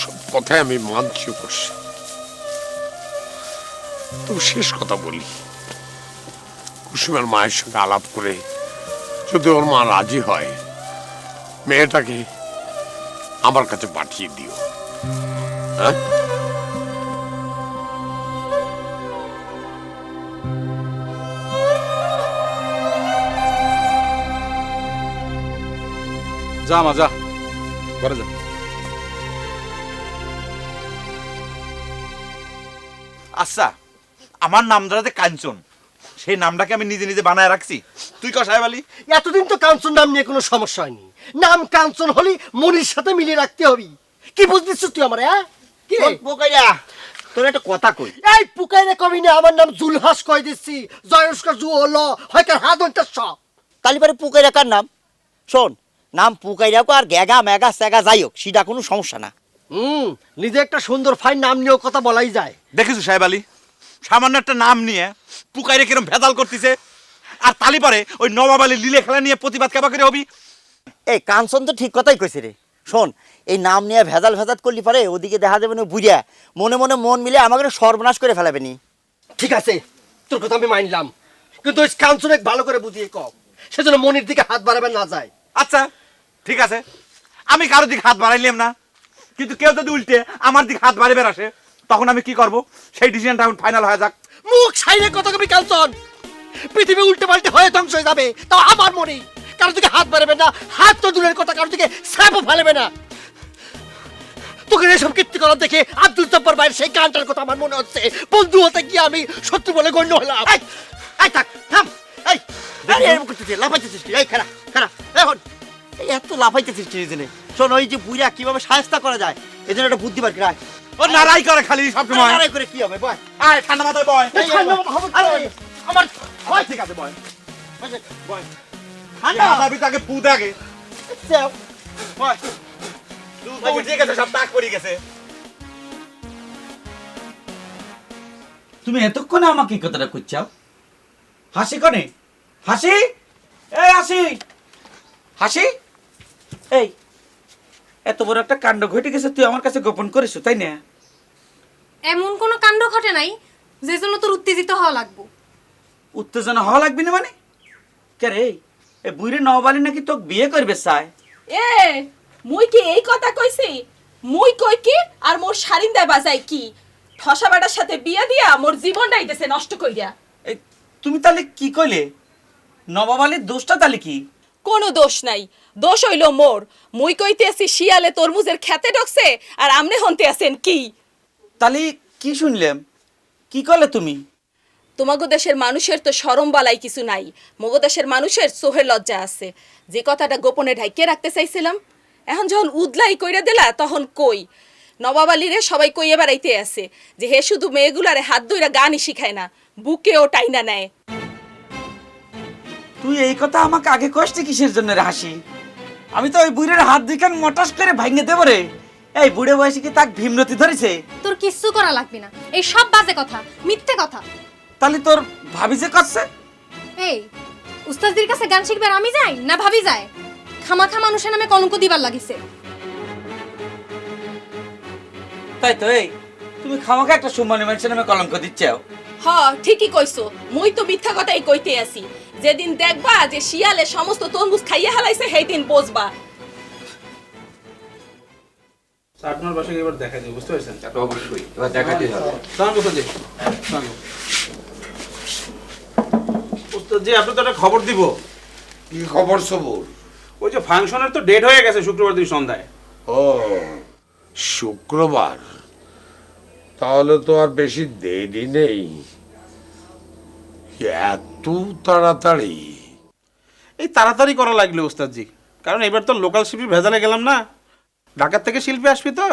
সব কথায় আমি মানছি খোরশেদ, তবু শেষ কথা বলি, কুসুমের মায়ের সঙ্গে আলাপ করে যদি ওর মা রাজি হয়, মেয়েটাকে আমার কাছে পাঠিয়ে দিও। হ্যাঁ, যা মা যা, ঘরে যা। আচ্ছা, আমার নাম ধরাতে কাঞ্চন, সেই নামটাকে আমি নিজে নিজে বানায় রাখছি। তুই ক সাহেব আলী? এতদিন তো কাঞ্চন নাম নিয়ে কোনো সমস্যা হয়নি, নাম কাঞ্চন হলি মনির সাথে মিলিয়ে রাখতে হবে। কি বুঝছিস তুই আমার? হ্যাঁ, কি পোকাইয়া তোর একটা কথা কই, এই পুকাইরে কবি না আমার নাম জুলহাস কই দিচ্ছি, জয়স্কর জু হলো হয়কার হাত হইতে সব। তালিবারে পুকাইরা কার নাম? শোন, নাম পুকাইরা আর গ্যাগা মেগা স্যাগা যাই হোক, সেটা কোনো সমস্যা না। নিজে একটা সুন্দর ফাইন নাম নিয়েও কথা বলাই যায়। দেখেছো সাহেব আলী, সামান্য একটা নাম নিয়ে পুকাইরে কিরম ভেজাল করতেছে, আর তালিবারে ওই নবাব আলী লীলে খেলা নিয়ে প্রতিবাদ কেবা করে হবি। এই কাঞ্চন তো ঠিক কথাই কইছে রে। শোন, এই নাম নিয়ে ভেজাল ভেজাল করলি পারে ওদিকে দেখা যাবে না বুঝিয়া মনে মনে মন মিলে আমাকে সর্বনাশ করে ফেলাবে নি। ঠিক আছে, তোর কথা আমি মানলাম, কিন্তু ওই কাঞ্চন ভালো করে বুঝিয়ে কম, সেজন্য মনির দিকে হাত বাড়াবে না যায়। আচ্ছা ঠিক আছে, আমি কারো দিকে হাত বাড়াইলাম না, কিন্তু কেউ যদি উল্টে আমার দিকে হাত বাড়িয়ে আসে, তখন আমি কি করব? সেই ডিসিশনটা এখন ফাইনাল হয়ে যাক। মুখ সাইরে কথা কবি কাঞ্চন, পৃথিবী উল্টে পাল্টে হয়ে ধ্বংস হয়ে যাবে, তাও আমার মনে কারো দিকে হাত বাড়াবে না, হাত তো দূরের কথা কারো দিকে স্যাপও ফেলবে না। তোকে এসব কীর্তি করার দেখে আব্দুল জব্বার ভাইয়ের সেই গানটার কথা আমার মনে হচ্ছে, বন্ধু হতে গিয়ে আমি শত্রু বলে গণ্য হলাম। এই থাক থাম, এই আরে এরকম করতেছিস, লাফাচ্ছিস কি? এই খারাপ খারাপ, এখন এই এত লাফাইতেছিস কি জেনে? শোন, ওই যে বুইরা কিভাবে সাহায্য করা যায় এই জন্য একটা বুদ্ধি বার করে আয়। ও নারাই করে খালি সব সময়। লড়াই করে কি হবে? বয়। আয় ঠান্ডা মাথায় বয়। আরে, আমার হয় ঠিক আছে বয়। বয়। ঠান্ডা মাথার ভিতরে আগে ফুট আগে। যাও। বয়। তুই তো উঠে গেছে, সব টাক পড়ে গেছে। তুমি এতক্ষণে আমাকে এই কথাটা করছাও? হাসি কনে? হাসি, এই হাসি, হাসি, এই এত বড় একটা কাণ্ড ঘটে গেছে, তুই আমার কাছে গোপন করিস তাই না? এমন কোনো কাণ্ড ঘটে নাই যে জন্য তোর উত্তেজিত হওয়া লাগবো। উত্তেজনা হওয়া লাগবে না মানে? কে রে, এ বুইরে নবালি নাকি তোকে বিয়ে করবে চায়? এ মুই কি এই কথা কইছি? মুই কই কি আর মোর শারিন্দা বাজাই কি? ঠসা বেটার সাথে বিয়া দিয়া মোর জীবনটাই দেশে নষ্ট কইরা। এই তুমি তাহলে কি কইলে? নবাবালির দোষটা তাহলে কি? কোনো দোষ নাই, দোষ হইল মোর। মুই কইতে আছি শিয়ালে তরমুজের খেতে ঢকছে আর আমনে হনতে আছেন কি? তাহলে কি শুনলাম? কি করলে তুমি? তোমাগো দেশের মানুষের তো শরম বালাই কিছু নাই, মগো দেশের মানুষের সোহের লজ্জা আছে। যে কথাটা গোপনে ঢাইকে রাখতে চাইছিলাম, এখন যখন উদলাই কইরা দিলা তখন কই। নবাবালিরে সবাই কইয়ে বেড়াইতে আছে যে হে শুধু মেয়েগুলারে হাত ধইরা গানই শিখায় না, বুকেও টাইনা নেয়। তুই এই কথা আমাকে আগে কষ্টে কিসের জন্য রে হাসি? আমি তো ওই বুড়ের হাত দুইখান মটাস করে ভাঙে দেবো রে। এই বুড়ে বয়সে কি তাক ভীমরতি ধরেছে? তোর কিচ্ছু করা লাগবে না, এই সব বাজে কথা, মিথ্যে কথা। তাহলে তোর ভাবি যে করছে? এই উস্তাদের কাছে গান শিখবার আমি যাই না ভাবি যায়? খামাখা মানুষের নামে কলঙ্ক দিবার লাগিছে। তাই তো, এই তুমি খামাকে একটা সম্মানী মানুষের নামে কলঙ্ক দিচ্ছাও। হ ঠিকই কইছো, মুই তো মিথ্যা কথাই কইতে আছি। যেদিন দেখবা যে শিয়ালে সমস্ত তরমুজ খাইয়া হালাইছে সেই দিন বুঝবা। আপনার বাসায় এবার দেখা যায়, বুঝতে পারছেন? অবশ্যই এবার দেখাতে হবে। উস্তাদ জি, আপনি তো একটা খবর দিব। কি খবর সবুর? ওই যে ফাংশনের তো ডেট হয়ে গেছে শুক্রবার দিন সন্ধ্যায়। ও শুক্রবার, তাহলে তো আর বেশি দেরি নেই। এত তাড়াতাড়ি? এই তাড়াতাড়ি করা লাগলো উস্তাদ জি, কারণ এবার তো লোকাল শিল্পী ভেজালে গেলাম না, ঢাকার থেকে শিল্পী আসবি তো,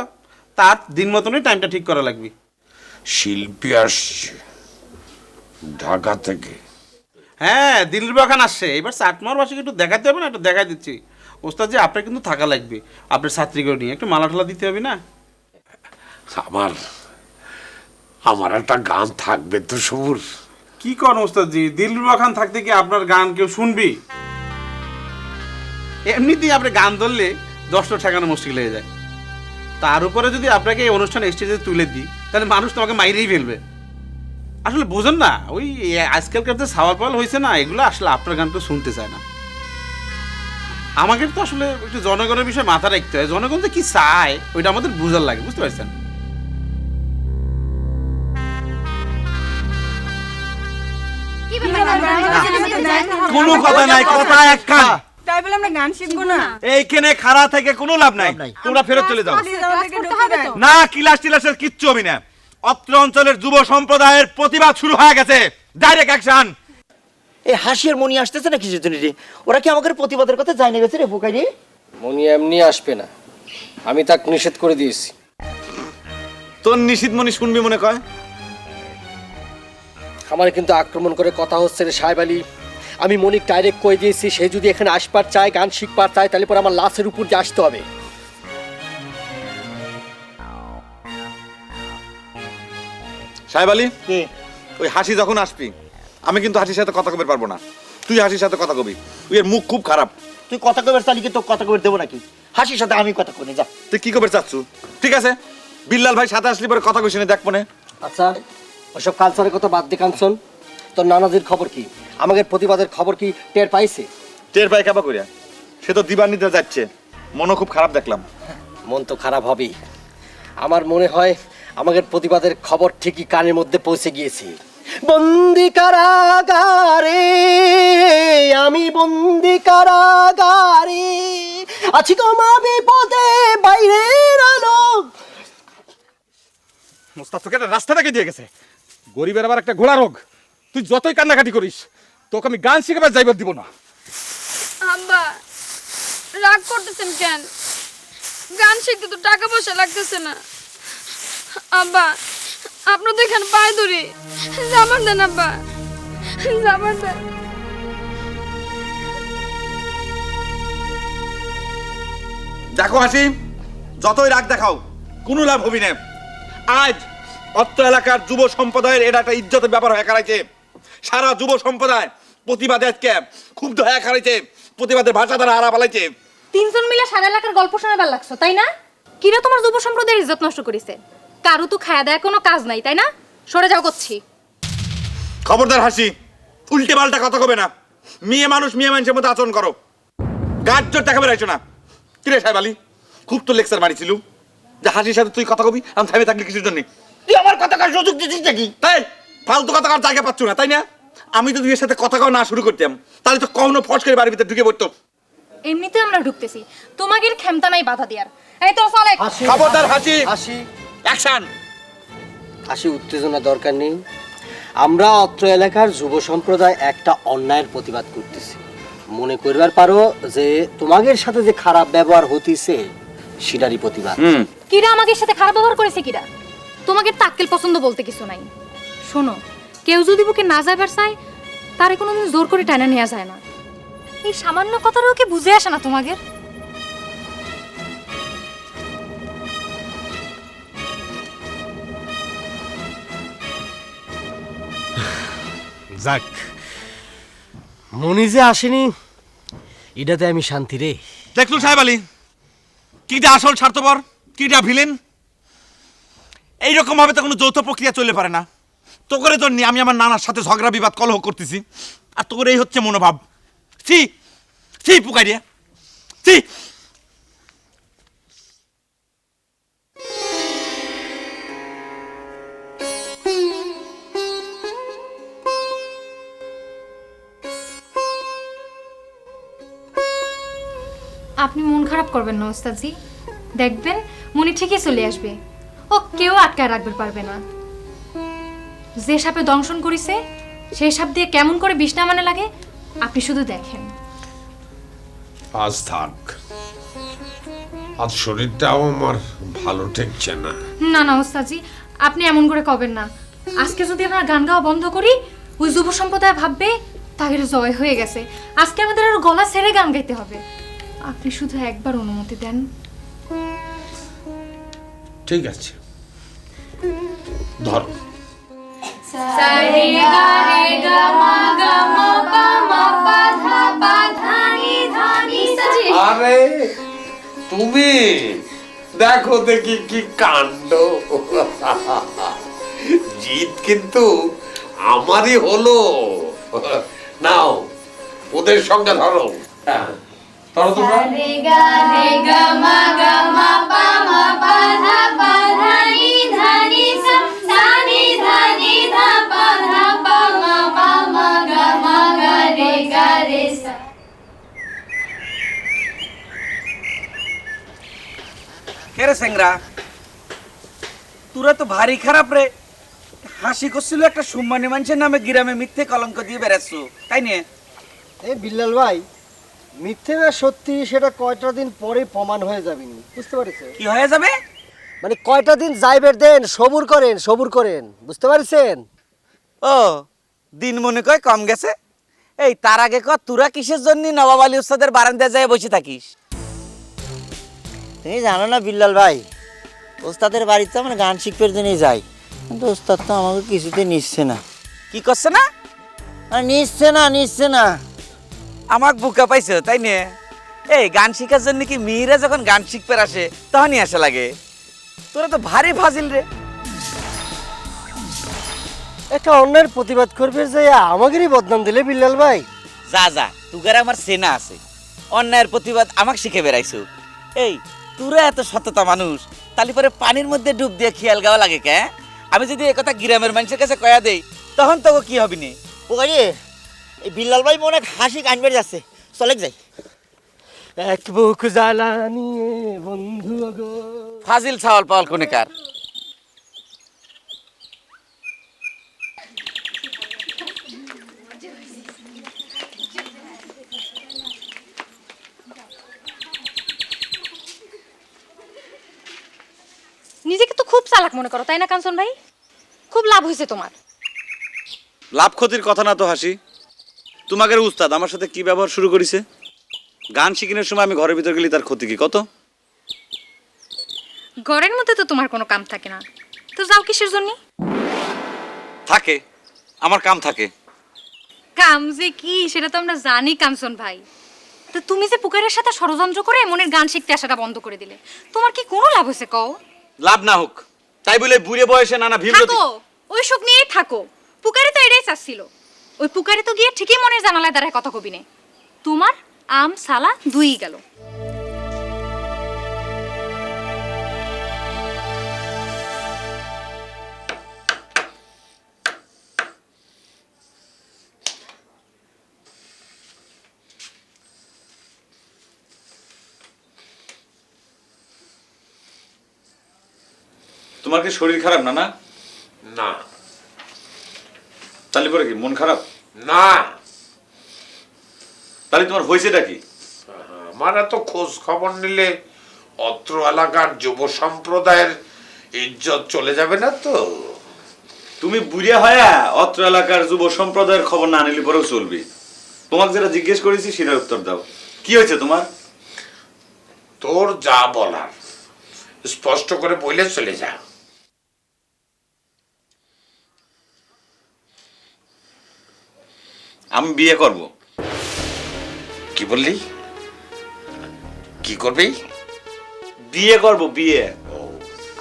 তার দিন মতনই টাইমটা ঠিক করা লাগবে। শিল্পী আসছে ঢাকা থেকে? হ্যাঁ, দিল্লির বাগান আসছে। এবার চাটমার বাসাকে একটু দেখাতে হবে না? একটু দেখাই দিচ্ছি ওস্তাদ জি, আপনার কিন্তু থাকা লাগবে, আপনার ছাত্রীকে নিয়ে একটু মালা ঠালা দিতে হবে না? আমার আমার একটা গান থাকবে তো সবুর। কি করেন ওস্তাদ জি, দিল্লির বাগান থাকতে কি আপনার গান কেউ শুনবি? এমনিতেই আপনি গান ধরলে 10টা ঠেকানো মুশকিল হয়ে যায়, তার উপরে যদি আপনাকে এই অনুষ্ঠানে স্টেজে তুলে দিই তাহলে মানুষ তোমাকে মাইরেই ফেলবে। আসলে বোঝেন না, ওই আজকালকার যে সাওয়াল পাওয়াল হয়েছে না, এগুলো আসলে আপনার গান কেউ শুনতে চায় না। আমাকে তো আসলে একটু জনগণের বিষয়ে মাথা রাখতে হয়, জনগণ যে কি চায় ওইটা আমাদের বোঝার লাগে, বুঝতে পারছেন? কোনো কথা নাই, কথা এক কান। তাই বলে আমরা গান শিখবো না? এইখানে খাড়া থেকে কোনো লাভ নাই, তোমরা ফেরত চলে যাও। না, ক্লাস টিলাসের কিচ্ছু হবে না। অত্র অঞ্চলের যুব সম্প্রদায়ের প্রতিবাদ শুরু হয়ে গেছে, ডাইরেক্ট অ্যাকশন। এই হাসি আর মনি আসতেছে না কিছু জন্য রে? ওরা কি আমাদের প্রতিবাদের কথা জানিয়ে গেছে রে বোকাই রে? মনি এমনি আসবে না, আমি তাকে নিষেধ করে দিয়েছি। তোর নিশিত মনি শুনবি মনে কয়? আমার কিন্তু আক্রমণ করে কথা হচ্ছে রে সাহেব আলী। আমি মনিক ডাইরেক্ট কয়ে দিয়েছি, সে যদি এখানে আসবার চায়, গান শিখবার চায়, তাহলে পরে আমার লাশের উপর দিয়ে আসতে হবে। সাহেব আলী, ওই হাসি যখন আসবি, আমি কিন্তু হাসির সাথে কথা কবে পারবো না, তুই হাসির সাথে কথা কবি। তুই এর মুখ খুব খারাপ। তুই কথা কবের চালিকে তো কথা কবে দেবো নাকি? হাসির সাথে আমি কথা কই যা। তুই কি কবে চাচ্ছু? ঠিক আছে, বিল্লাল ভাই সাথে আসলি পরে কথা কইছি না, দেখ মনে। আচ্ছা, ওসব কালচারের কথা বাদ দে কাঞ্চন। তোর নানাজির খবর কি? আমাদের প্রতিবাদের খবর কি টের পাইছে? টের পাই কাবা করিয়া, সে তো দিবানিতে যাচ্ছে, মনও খুব খারাপ দেখলাম। মন তো খারাপ হবেই। আমার মনে হয় আমাদের প্রতিবাদের খবর ঠিকই কানের মধ্যে পৌঁছে গিয়েছে। বন্দি কারাগারে, আমি বন্দি কারাগারে আছি, কমা বিপদে বাইরের আলো। মোস্তাদ তোকে একটা রাস্তা থেকে দিয়ে গেছে, গরিবের আবার একটা ঘোড়া রোগ। তুই যতই কান্নাকাটি করিস, তোকে আমি গান শিখাবার যাইবার দিব না। আব্বা, রাগ করতেছেন কেন? গান শিখতে তো টাকা পয়সা লাগতেছে না। আব্বা আপনি তো এখানে পায়ে ধরি, জামান দেন আব্বা, জামান দেন। দেখো হাসি, যতই রাগ দেখাও কোনো লাভ হবি না। আজ অত্র এলাকার যুব সম্প্রদায়ের এটা একটা ইজ্জতের ব্যাপার হয়ে কারাইছে। সারা যুব সম্প্রদায় প্রতিবাদে আজকে ক্ষুব্ধ হয়ে কারাইছে, প্রতিবাদের ভাষা দ্বারা হারা পালাইছে। তিনজন মিলে সারা এলাকার গল্প শোনাবার লাগছো তাই না? কিরা তোমার যুব সম্প্রদায়ের ইজ্জত নষ্ট করেছে? কারো তো খায়া দেয় কোনো কাজ নাই তাই না? সরে যাও করছি। খবরদার হাসি, উল্টে পাল্টা কথা কবে না। মেয়ে মানুষ মেয়ে মানুষের মতো আচরণ করো, গাজ্জর দেখা বেড়াইছো না। কিরে সাহেব আলী, খুব তো লেকচার মারিছিল যে হাসির সাথে তুই কথা কবি, আমি থামে থাকলি কিছুর জন্য। তুই আমার কথা কার সুযোগ দিচ্ছিস নাকি? তাই ফালতু কথা কার জায়গা পাচ্ছ না তাই না? আমি তো তুই সাথে কথা কওয়া না শুরু করতাম তাহলে তো কখনো ফস করে বাড়ির ভিতরে ঢুকে পড়তো। এমনিতে আমরা ঢুকতেছি, তোমাদের ক্ষমতা নাই বাধা দেওয়ার। এই তো চলে। খবরদার হাসি, হাসি অ্যাকশন। হাসি উত্তেজনা দরকার নেই। আমরা অত্র এলাকার যুব সম্প্রদায় একটা অন্যায়ের প্রতিবাদ করতেছি। মনে করবার পারো যে তোমাদের সাথে যে খারাপ ব্যবহার হতিছে সেটারই প্রতিবাদ। কিরা আমাদের সাথে খারাপ ব্যবহার করেছে কিরা? তোমাদের তাক্কেল পছন্দ বলতে কিছু নাই। শোনো, কেউ যদি বুকে না যাবার চায় তারে কোনোদিন জোর করে টানা নেওয়া যায় না। এই সামান্য কথাটাও কি বুঝে আসে না তোমাদের? যাক, মনি যে আসেনি এটাতে আমি শান্তি রে। দেখলু সাহেব আলী, কিটা আসল স্বার্থপর, কিটা ভিলেন। এইরকম ভাবে তো কোনো যৌথ প্রক্রিয়া চলতে পারে না। তো করে তো আমি আমার নানার সাথে ঝগড়া বিবাদ কলহ করতেছি, আর তো করে এই হচ্ছে মনোভাব। সি সি পুকাইয়া সি। আপনি মন খারাপ করবেন না ওস্তাদজি, দেখবেন মনি ঠিকই চলে আসবে। ও কেউ আটকায় রাখবে পারবে না। যে সাপে দংশন করিছে সেই সাপ দিয়ে কেমন করে বিষ নামানো লাগে আপনি শুধু দেখেন। আজ থাক, আজ শরীরটাও আমার ভালো ঠেকছে না। না না ওস্তাদজি, আপনি এমন করে কবেন না। আজকে যদি আমরা গান গাওয়া বন্ধ করি ওই যুব সম্প্রদায় ভাববে তাদের জয় হয়ে গেছে। আজকে আমাদের আর গলা ছেড়ে গান গাইতে হবে। আপনি শুধু একবার অনুমতি দেন। ঠিক আছে, ধরো। আরে তুমি দেখো দেখি কি কাণ্ড। জিত কিন্তু আমারই হলো। নাও ওদের সঙ্গে ধরো। হ্যাঁ ধরো তোমরা। কে রে সেংরা, তোরা তো ভারী খারাপ রে। হাসি করছিল একটা সম্মানী মানুষের নামে গ্রামে মিথ্যে কলঙ্ক দিয়ে বেড়াচ্ছ তাই নিয়ে। এই বিল্লাল ভাই, মিথ্যে না সত্যি সেটা কয়টা দিন পরে প্রমাণ হয়ে যাবে, বুঝতে পারছেন? কি হয়ে যাবে মানে কয়টা দিন যাইবের দেন, সবুর করেন সবুর করেন, বুঝতে পারছেন? ও দিন মনে কয় কম গেছে। এই তার আগে ক তোরা কিসের জন্য নবাব আলী উস্তাদের বারান্দায় যায় বসে থাকিস? তুমি জানো না বিল্লাল ভাই, ওস্তাদের বাড়িতে আমরা গান শিখবার জন্যই যাই, কিন্তু ওস্তাদ তো আমাকে কিছুতে নিচ্ছে না। কি করছে না? নিচ্ছে না। আমাকে বুকা পাইছো তাই নিয়ে। এই গান শিখার জন্য কি মেয়েরা যখন গান শিখতে আসে তখনই আসা লাগে? তোরা তো ভারী ফাজিল রে। একটা অন্যায়ের প্রতিবাদ করবে যে আমাদেরই বদনাম দিলে বিল্লাল ভাই। যা যা, তুগার আমার সেনা আছে, অন্যায়ের প্রতিবাদ আমাকে শিখে বেড়াইছো। এই তোরা এত সততা মানুষ, তালি পরে পানির মধ্যে ডুব দিয়ে খেয়াল গাওয়া লাগে কে? আমি যদি একথা গ্রামের মানুষের কাছে কয়া দেই তখন তো কি হবি নি? ওরে এই বিল্লাল ভাই মনে হাসি কানবে যাচ্ছে, চলে যাই। এক বুক জ্বালা নিয়ে বন্ধু গো। ফাজিল ছাওয়াল পাওয়াল কোনেকার। চালাক মনে করো তাই না কাঞ্চন ভাই? খুব লাভ হয়েছে তোমার। লাভ ক্ষতির কথা না তো হাসি। তোমাদের উস্তাদ আমার সাথে কি ব্যবহার শুরু করেছে? গান শিখিনের সময় আমি ঘরের ভিতর গেলি তার ক্ষতি কি কত? ঘরের মধ্যে তো তোমার কোনো কাম থাকে না, তো যাও কিসের জন্য? থাকে, আমার কাম থাকে। কাম যে কি সেটা তো আমরা জানি কাঞ্চন ভাই। তো তুমি যে পুকারের সাথে ষড়যন্ত্র করে মনের গান শিখতে আসাটা বন্ধ করে দিলে, তোমার কি কোনো লাভ হয়েছে কও? লাভ না হোক তাই বলে বুড়ে বয়সে নানা ভীমরতি। থাকো, ওই সুখ নিয়েই থাকো। পুকারে তো এটাই চাচ্ছিল। ওই পুকারে তো গিয়ে ঠিকই মনের জানালায় দাঁড়ায় কথা কবি নে। তোমার আম সালা দুই গেল। তোমার কি শরীর খারাপ না? না না তাহলে পরে কি মন খারাপ? না, তাহলে তোমার হয়েছেটা কি? আমার এত খোঁজ খবর নিলে অত্র এলাকার যুব সম্প্রদায়ের ইজ্জত চলে যাবে না তো? তুমি বুড়িয়া হয়া অত্র এলাকার যুব সম্প্রদায়ের খবর না নিলে পরেও চলবে। তোমাকে যেটা জিজ্ঞেস করেছি সেটার উত্তর দাও। কি হয়েছে তোমার? তোর যা বলার স্পষ্ট করে বলে চলে যা। আমি বিয়ে করব। কি বললি? কি করবি? বিয়ে করব, বিয়ে।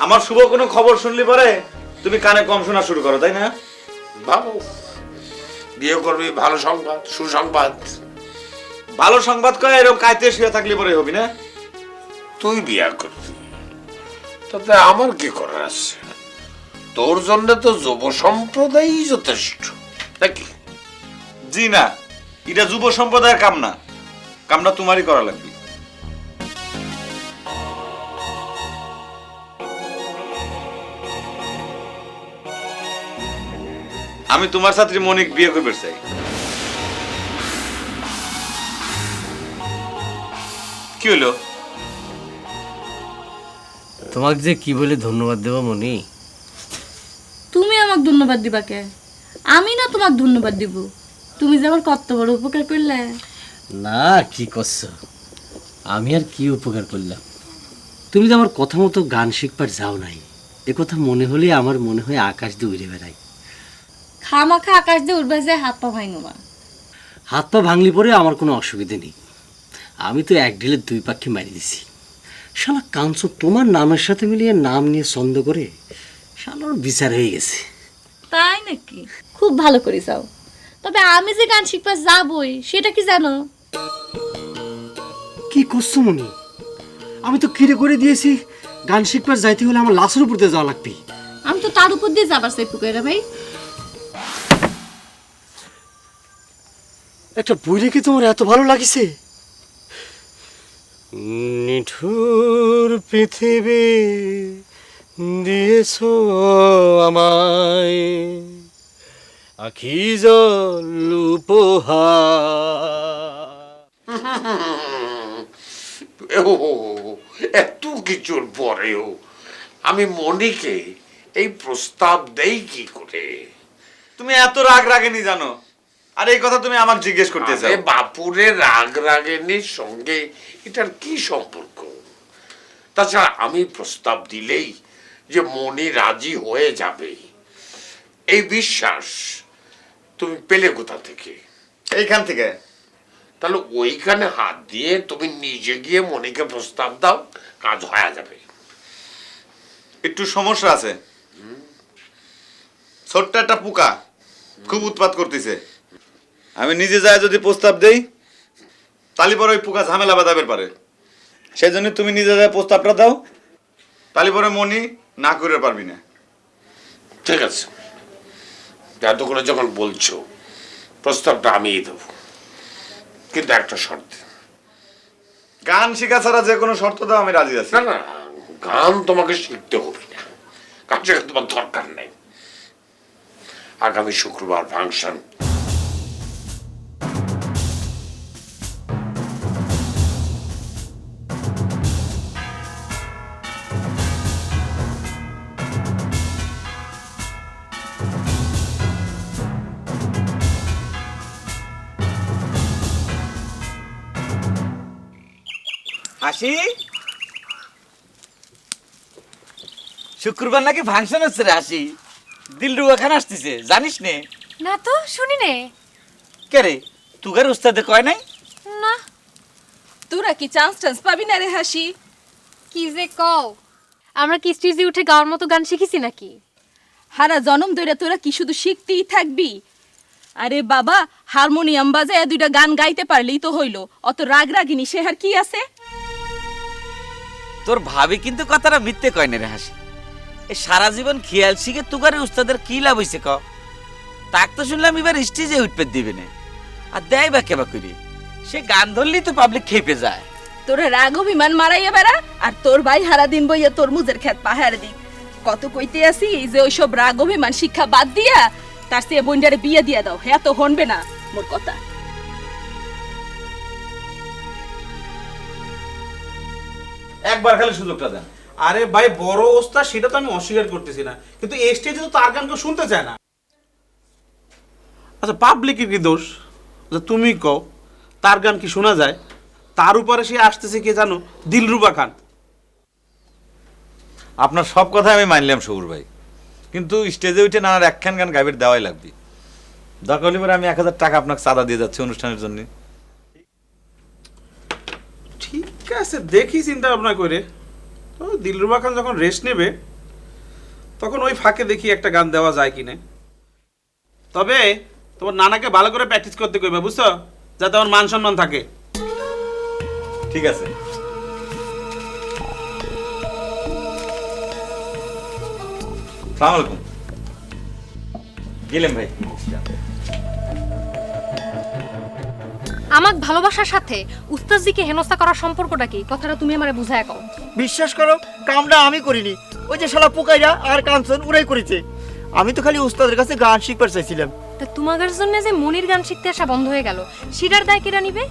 আমার শুভ কোনো খবর শুনলি পরে তুমি কানে কম শোনা শুরু করো, তাই না? বাবু বিয়ে করবি, ভালো সংবাদ, সুসংবাদ। ভালো সংবাদ কয় এরকম কাইতে শুয়ে থাকলে পরে হবি না? তুই বিয়ে করবি, তাতে আমার কি করার আছে? তোর জন্য তো যুব সম্প্রদায়ই যথেষ্ট, নাকি? জি না, এটা যুব সম্প্রদায়ের কাম না, কামটা তোমারই করা লাগবে। আমি তোমার ছাত্রী মনিক বিয়ে করবে চাই। কি হলো? তোমাকে যে কি বলে ধন্যবাদ দেবো মনি। তুমি আমাকে ধন্যবাদ দিবা কে? আমি না তোমাকে ধন্যবাদ দিব। তুমি যে আমার কত বড় উপকার করলে। না কি করছো, আমি আর কি উপকার করলাম? তুমি যে আমার কথা মতো গান শিখবার যাও নাই, এ কথা মনে হলে আমার মনে হয় আকাশ দিয়ে উড়ে বেড়াই। খামাখা আকাশ দিয়ে উঠবে যায়, হাত পা ভাঙো না। হাত পা ভাঙলি পরে আমার কোনো অসুবিধে নেই, আমি তো এক ঢিলে দুই পাখি মারি দিছি। শালা কাঞ্চন তোমার নামের সাথে মিলিয়ে নাম নিয়ে ছন্দ করে শালার বিচার হয়ে গেছে। তাই নাকি? খুব ভালো করে যাও। তবে আমি যে গান শিখবা যাবই সেটা কি জানো? কি করছো মনি? আমি তো কিরে করে দিয়েছি, গান শিখবার যাইতে হলে আমার লাশের উপর দিয়ে যাওয়া লাগবে। আমি তো তার উপর দিয়ে যাবার চাই পুকাইরা ভাই। একটা বই রেখে তোমার এত ভালো লাগিছে? নিঠুর পৃথিবী দিয়েছ আমায়, আখি জল উপহার। এত কিছুর পরেও আমি মনিকে এই প্রস্তাব দেই কি করে? তুমি এত রাগ রাগেনি জানো, আর এই কথা তুমি আমাকে জিজ্ঞেস করতে চাও? আরে বাপুরে রাগ রাগেনির সঙ্গে এটার কি সম্পর্ক? তাছাড়া আমি প্রস্তাব দিলেই যে মনি রাজি হয়ে যাবে এই বিশ্বাস তুমি পেলে কোথা থেকে? এইখান থেকে। তাহলে ওইখানে হাত দিয়ে তুমি নিজে গিয়ে মনিকে প্রস্তাব দাও, কাজ হয়ে যাবে। একটু সমস্যা আছে, ছোট্ট একটা পোকা খুব উৎপাত করতেছে। আমি নিজে যায় যদি প্রস্তাব দেই তালি পরে ওই পোকা ঝামেলা বাঁধাবে পারে। সেই জন্য তুমি নিজে যায় প্রস্তাবটা দাও, তালি পরে মনি না করে পারবি না। ঠিক আছে, এত করে যখন বলছো প্রস্তাবটা আমিই দেবো, কিন্তু একটা শর্ত। গান শেখা ছাড়া যে কোনো শর্ত দাও, আমি রাজি আছি। না না, গান তোমাকে শিখতে হবে না, গান শেখা তোমার দরকার নেই। আগামী শুক্রবার ফাংশন, হাসি, শুক্রবার নাকি ফাংশন হচ্ছে রে হাসি। দিলরুবা খান আসতেছে, জানিস নে? না তো শুনি নে। কে রে, তুগার উস্তাদে কয় নাই? না। তোরা কি চান্স টান্স পাবি না রে হাসি? কি যে কও, আমরা কি স্টেজে উঠে গাওয়ার মতো গান শিখেছি নাকি? হারা জনম ধরে তোরা কি শুধু শিখতেই থাকবি? আরে বাবা, হারমোনিয়াম বাজায় দুইটা গান গাইতে পারলেই তো হইলো, অত রাগ রাগিনী সে আর কি আছে? তোর ভাবি কিন্তু কথাটা মিথ্যে কয় না রে হাসি। এই সারা জীবন খেয়াল শিখে তুগারে উস্তাদের কি লাভ হইছে ক? তাক তো শুনলাম এবার স্টেজে উঠপে দিবে না, আর দেয় বা কেবা করি। সে গান ধরলেই তো পাবলিক খেপে যায়। তোরা রাগ অভিমান মারাইয়া বেড়া, আর তোর ভাই হারা দিন বইয়া তরমুজের ক্ষেত পাহাড় দিক। কত কইতে আসি যে ওইসব রাগ অভিমান শিক্ষা বাদ দিয়া তার সে বন্ডারে বিয়ে দিয়া দাও, হ্যাঁ তো হনবে না মোর কথা। একবার খালি সুযোগটা দেন। আরে ভাই, বড় ওস্তাদ সেটা তো আমি অস্বীকার করতেছি না, কিন্তু এই স্টেজে তো তার গান কেউ শুনতে চায় না। আচ্ছা, পাবলিকের কি দোষ? আচ্ছা তুমি কও, তার গান কি শোনা যায়? তার উপরে সে আসতেছে কে জানো? দিলরুবা খান। আপনার সব কথা আমি মানলাম সবুর ভাই, কিন্তু স্টেজে উঠে নানার একখান গান গাইবের দেওয়াই লাগবে। দরকার হলে পরে আমি 1000 টাকা আপনাকে চাঁদা দিয়ে যাচ্ছি অনুষ্ঠানের জন্য। ঠিক আছে, দেখি চিন্তা ভাবনা করে। তো দিলরুবা খান যখন রেস্ট নেবে তখন ওই ফাঁকে দেখি একটা গান দেওয়া যায় কিনা। তবে তোমার নানাকে ভালো করে প্র্যাকটিস করতে কইবে, বুঝছো, যাতে আমার মান সম্মান থাকে। ঠিক আছে। সালাম আলাইকুম। গেলেন ভাই। আমার ভালোবাসার সাথে উস্তাদজিকে হেনস্থা করার সম্পর্কটা কি? কথাটা তুমি আমারে বুঝায় কও। বিশ্বাস করো, কামটা আমি করিনি, ওই যে শালা পোকাইরা আর কাঞ্চন উড়াই করেছে। আমি তো খালি উস্তাদের কাছে গান শিখবার চাইছিলাম। তা তোমাদের জন্য যে মনির গান শিখতে আসা বন্ধ হয়ে গেল, সেটার দায় কেরা নিবে?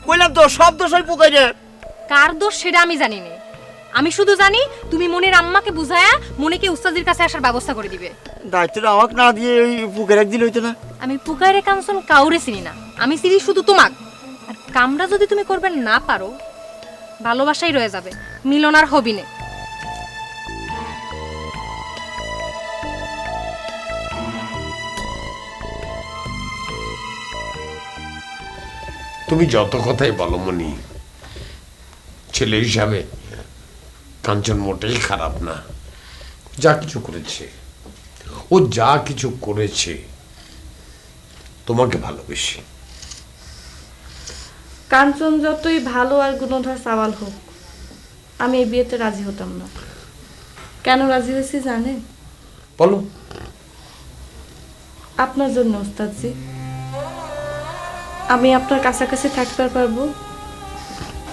কইলাম তো, সব দোষ ওই পোকাইরা। কার দোষ সেটা আমি জানি না। আমি শুধু জানি তুমি মনির আম্মাকে বুঝায়া মনিকে উস্তাদের কাছে আসার ব্যবস্থা করে দিবে। দায়িত্বটা আমাকে না দিয়ে ওই পোকাইরা দিলে হইতো না? আমি পুকারে কাঞ্চন কাউরে চিনি না, আমি চিনি শুধু তোমাক। আর কামরা যদি তুমি করবে না পারো, ভালোবাসাই রয়ে যাবে, মিলন আর হবি না। তুমি যত কথাই বলো মনি, ছেলে হিসাবে কাঞ্চন মোটেই খারাপ না। যা কিছু করেছে, ও যা কিছু করেছে তোমাকে ভালোবেসে। কাঞ্চন যতই ভালো আর গুণধর সাওয়াল হোক, আমি এই বিয়েতে রাজি হতাম না। কেন রাজি হয়েছি জানেন? বলো। আপনার জন্য ওস্তাদজি। আমি আপনার কাছাকাছি থাকতে পারবো,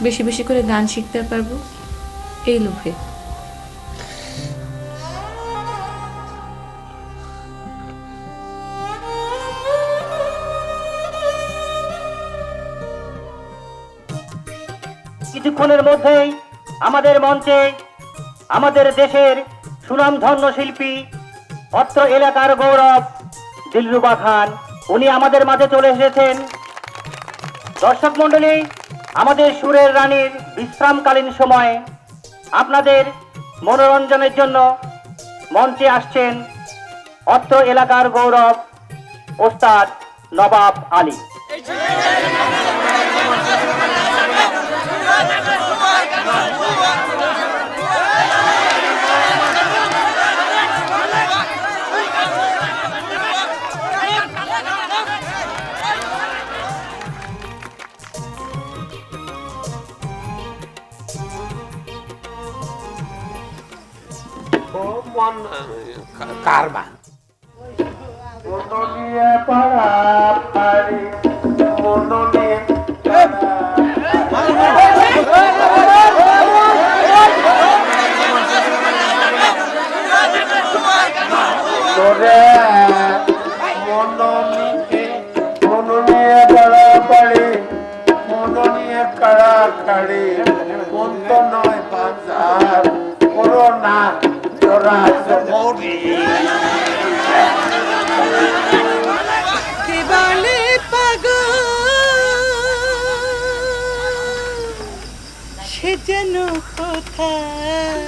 বেশি বেশি করে গান শিখতে পারবো, এই লোভে। কিছুক্ষণের মধ্যেই আমাদের মঞ্চে আমাদের দেশের সুনামধন্য শিল্পী, অত্র এলাকার গৌরব দিলরুবা খান, উনি আমাদের মাঝে চলে এসেছেন। দর্শক মণ্ডলী, আমাদের সুরের রানীর বিশ্রামকালীন সময়ে আপনাদের মনোরঞ্জনের জন্য মঞ্চে আসছেন অত্র এলাকার গৌরব ওস্তাদ নবাব আলী। কারবা যেন কোথায়।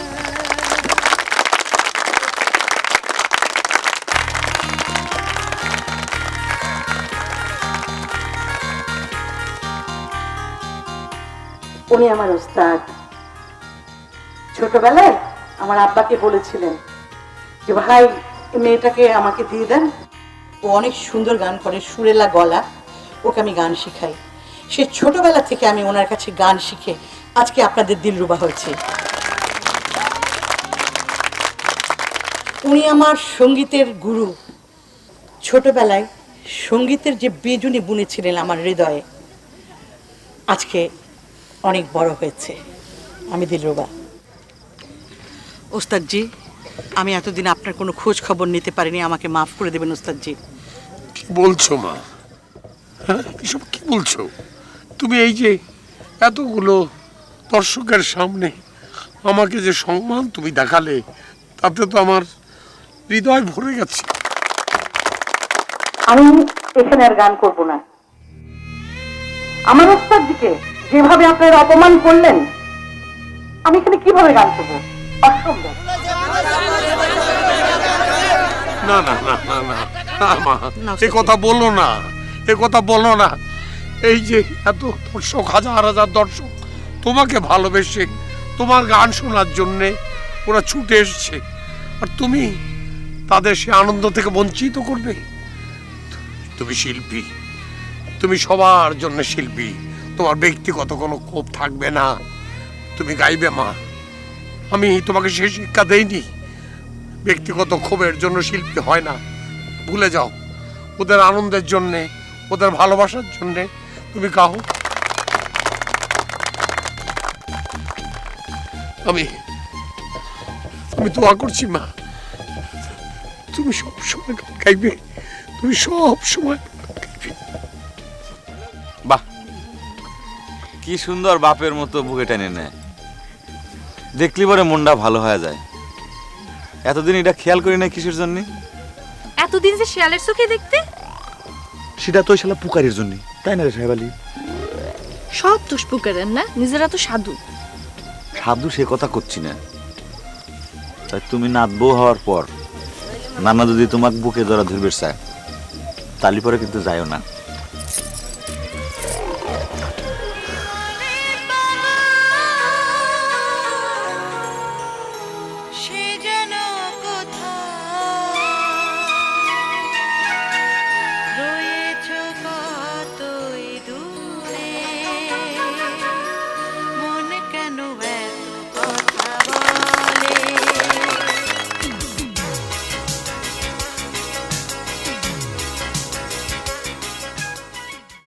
উনি আমার ওস্তাদ। ছোটবেলায় আমার আব্বাকে বলেছিলেন যে ভাই মেয়েটাকে আমাকে দিয়ে দেন, ও অনেক সুন্দর গান করে, সুরেলা গলা, ওকে আমি গান শিখাই। সে ছোটবেলা থেকে আমি ওনার কাছে গান শিখে আজকে আপনাদের দিলরুবা হয়েছে। উনি আমার সঙ্গীতের গুরু। ছোটবেলায় সঙ্গীতের যে বেজুনি বুনেছিলেন আমার হৃদয়ে, আজকে অনেক বড় হয়েছে। আমি দিলরুবা। ওস্তাদজি, আমি এতদিন আপনার কোনো খোঁজ খবর নিতে পারিনি, আমাকে মাফ করে দেবেন ওস্তাদজি। কি বলছো মা? হ্যাঁ, এসব কি বলছো তুমি? এই যে এতগুলো দর্শকের সামনে আমাকে যে সম্মান তুমি দেখালে, তাতে তো আমার হৃদয় ভরে গেছে। আমি এখানে আর গান করব না। আমার ওস্তাদজিকে যেভাবে আপনারা অপমান করলেন, আমি এখানে কিভাবে গান করবো? অসম্ভব। না না না না না না মা, এ কথা বলো না, এ কথা বলো না। এই যে এত দর্শক, হাজার হাজার দর্শক তোমাকে ভালোবেসে তোমার গান শোনার জন্যে ওরা ছুটে এসছে, আর তুমি তাদের সে আনন্দ থেকে বঞ্চিত করবে? তুমি শিল্পী, তুমি সবার জন্য শিল্পী, তোমার ব্যক্তিগত কোনো ক্ষোভ থাকবে না, তুমি গাইবে মা। আমি তোমাকে সে শিক্ষা দেইনি। ব্যক্তিগত ক্ষোভের জন্য শিল্পী হয় না, ভুলে যাও। ওদের আনন্দের জন্যে, ওদের ভালোবাসার জন্যে তুমি গাও। আমি দোয়া করছি মা, তুমি সব সময় গাইবে, তুমি সব সময় গাইবে। বাহ, কি সুন্দর বাপের মতো বুকে টেনে নেয়, দেখলি পরে মনটা ভালো হয়ে যায়। এতদিন এটা খেয়াল করি না কিসের জন্য? এতদিন যে শিয়ালের চোখে দেখতে, সেটা তো শালা পুকারের জন্য, তাই না রে সাহেব আলী? সব দোষ পুকারেন না, নিজেরা তো সাধু। সাধু সে কথা করছি না, তাই তুমি নাতবো হওয়ার পর নানা যদি তোমাকে বুকে ধরা ধরবে চায়, তালি পরে কিন্তু যাইও না।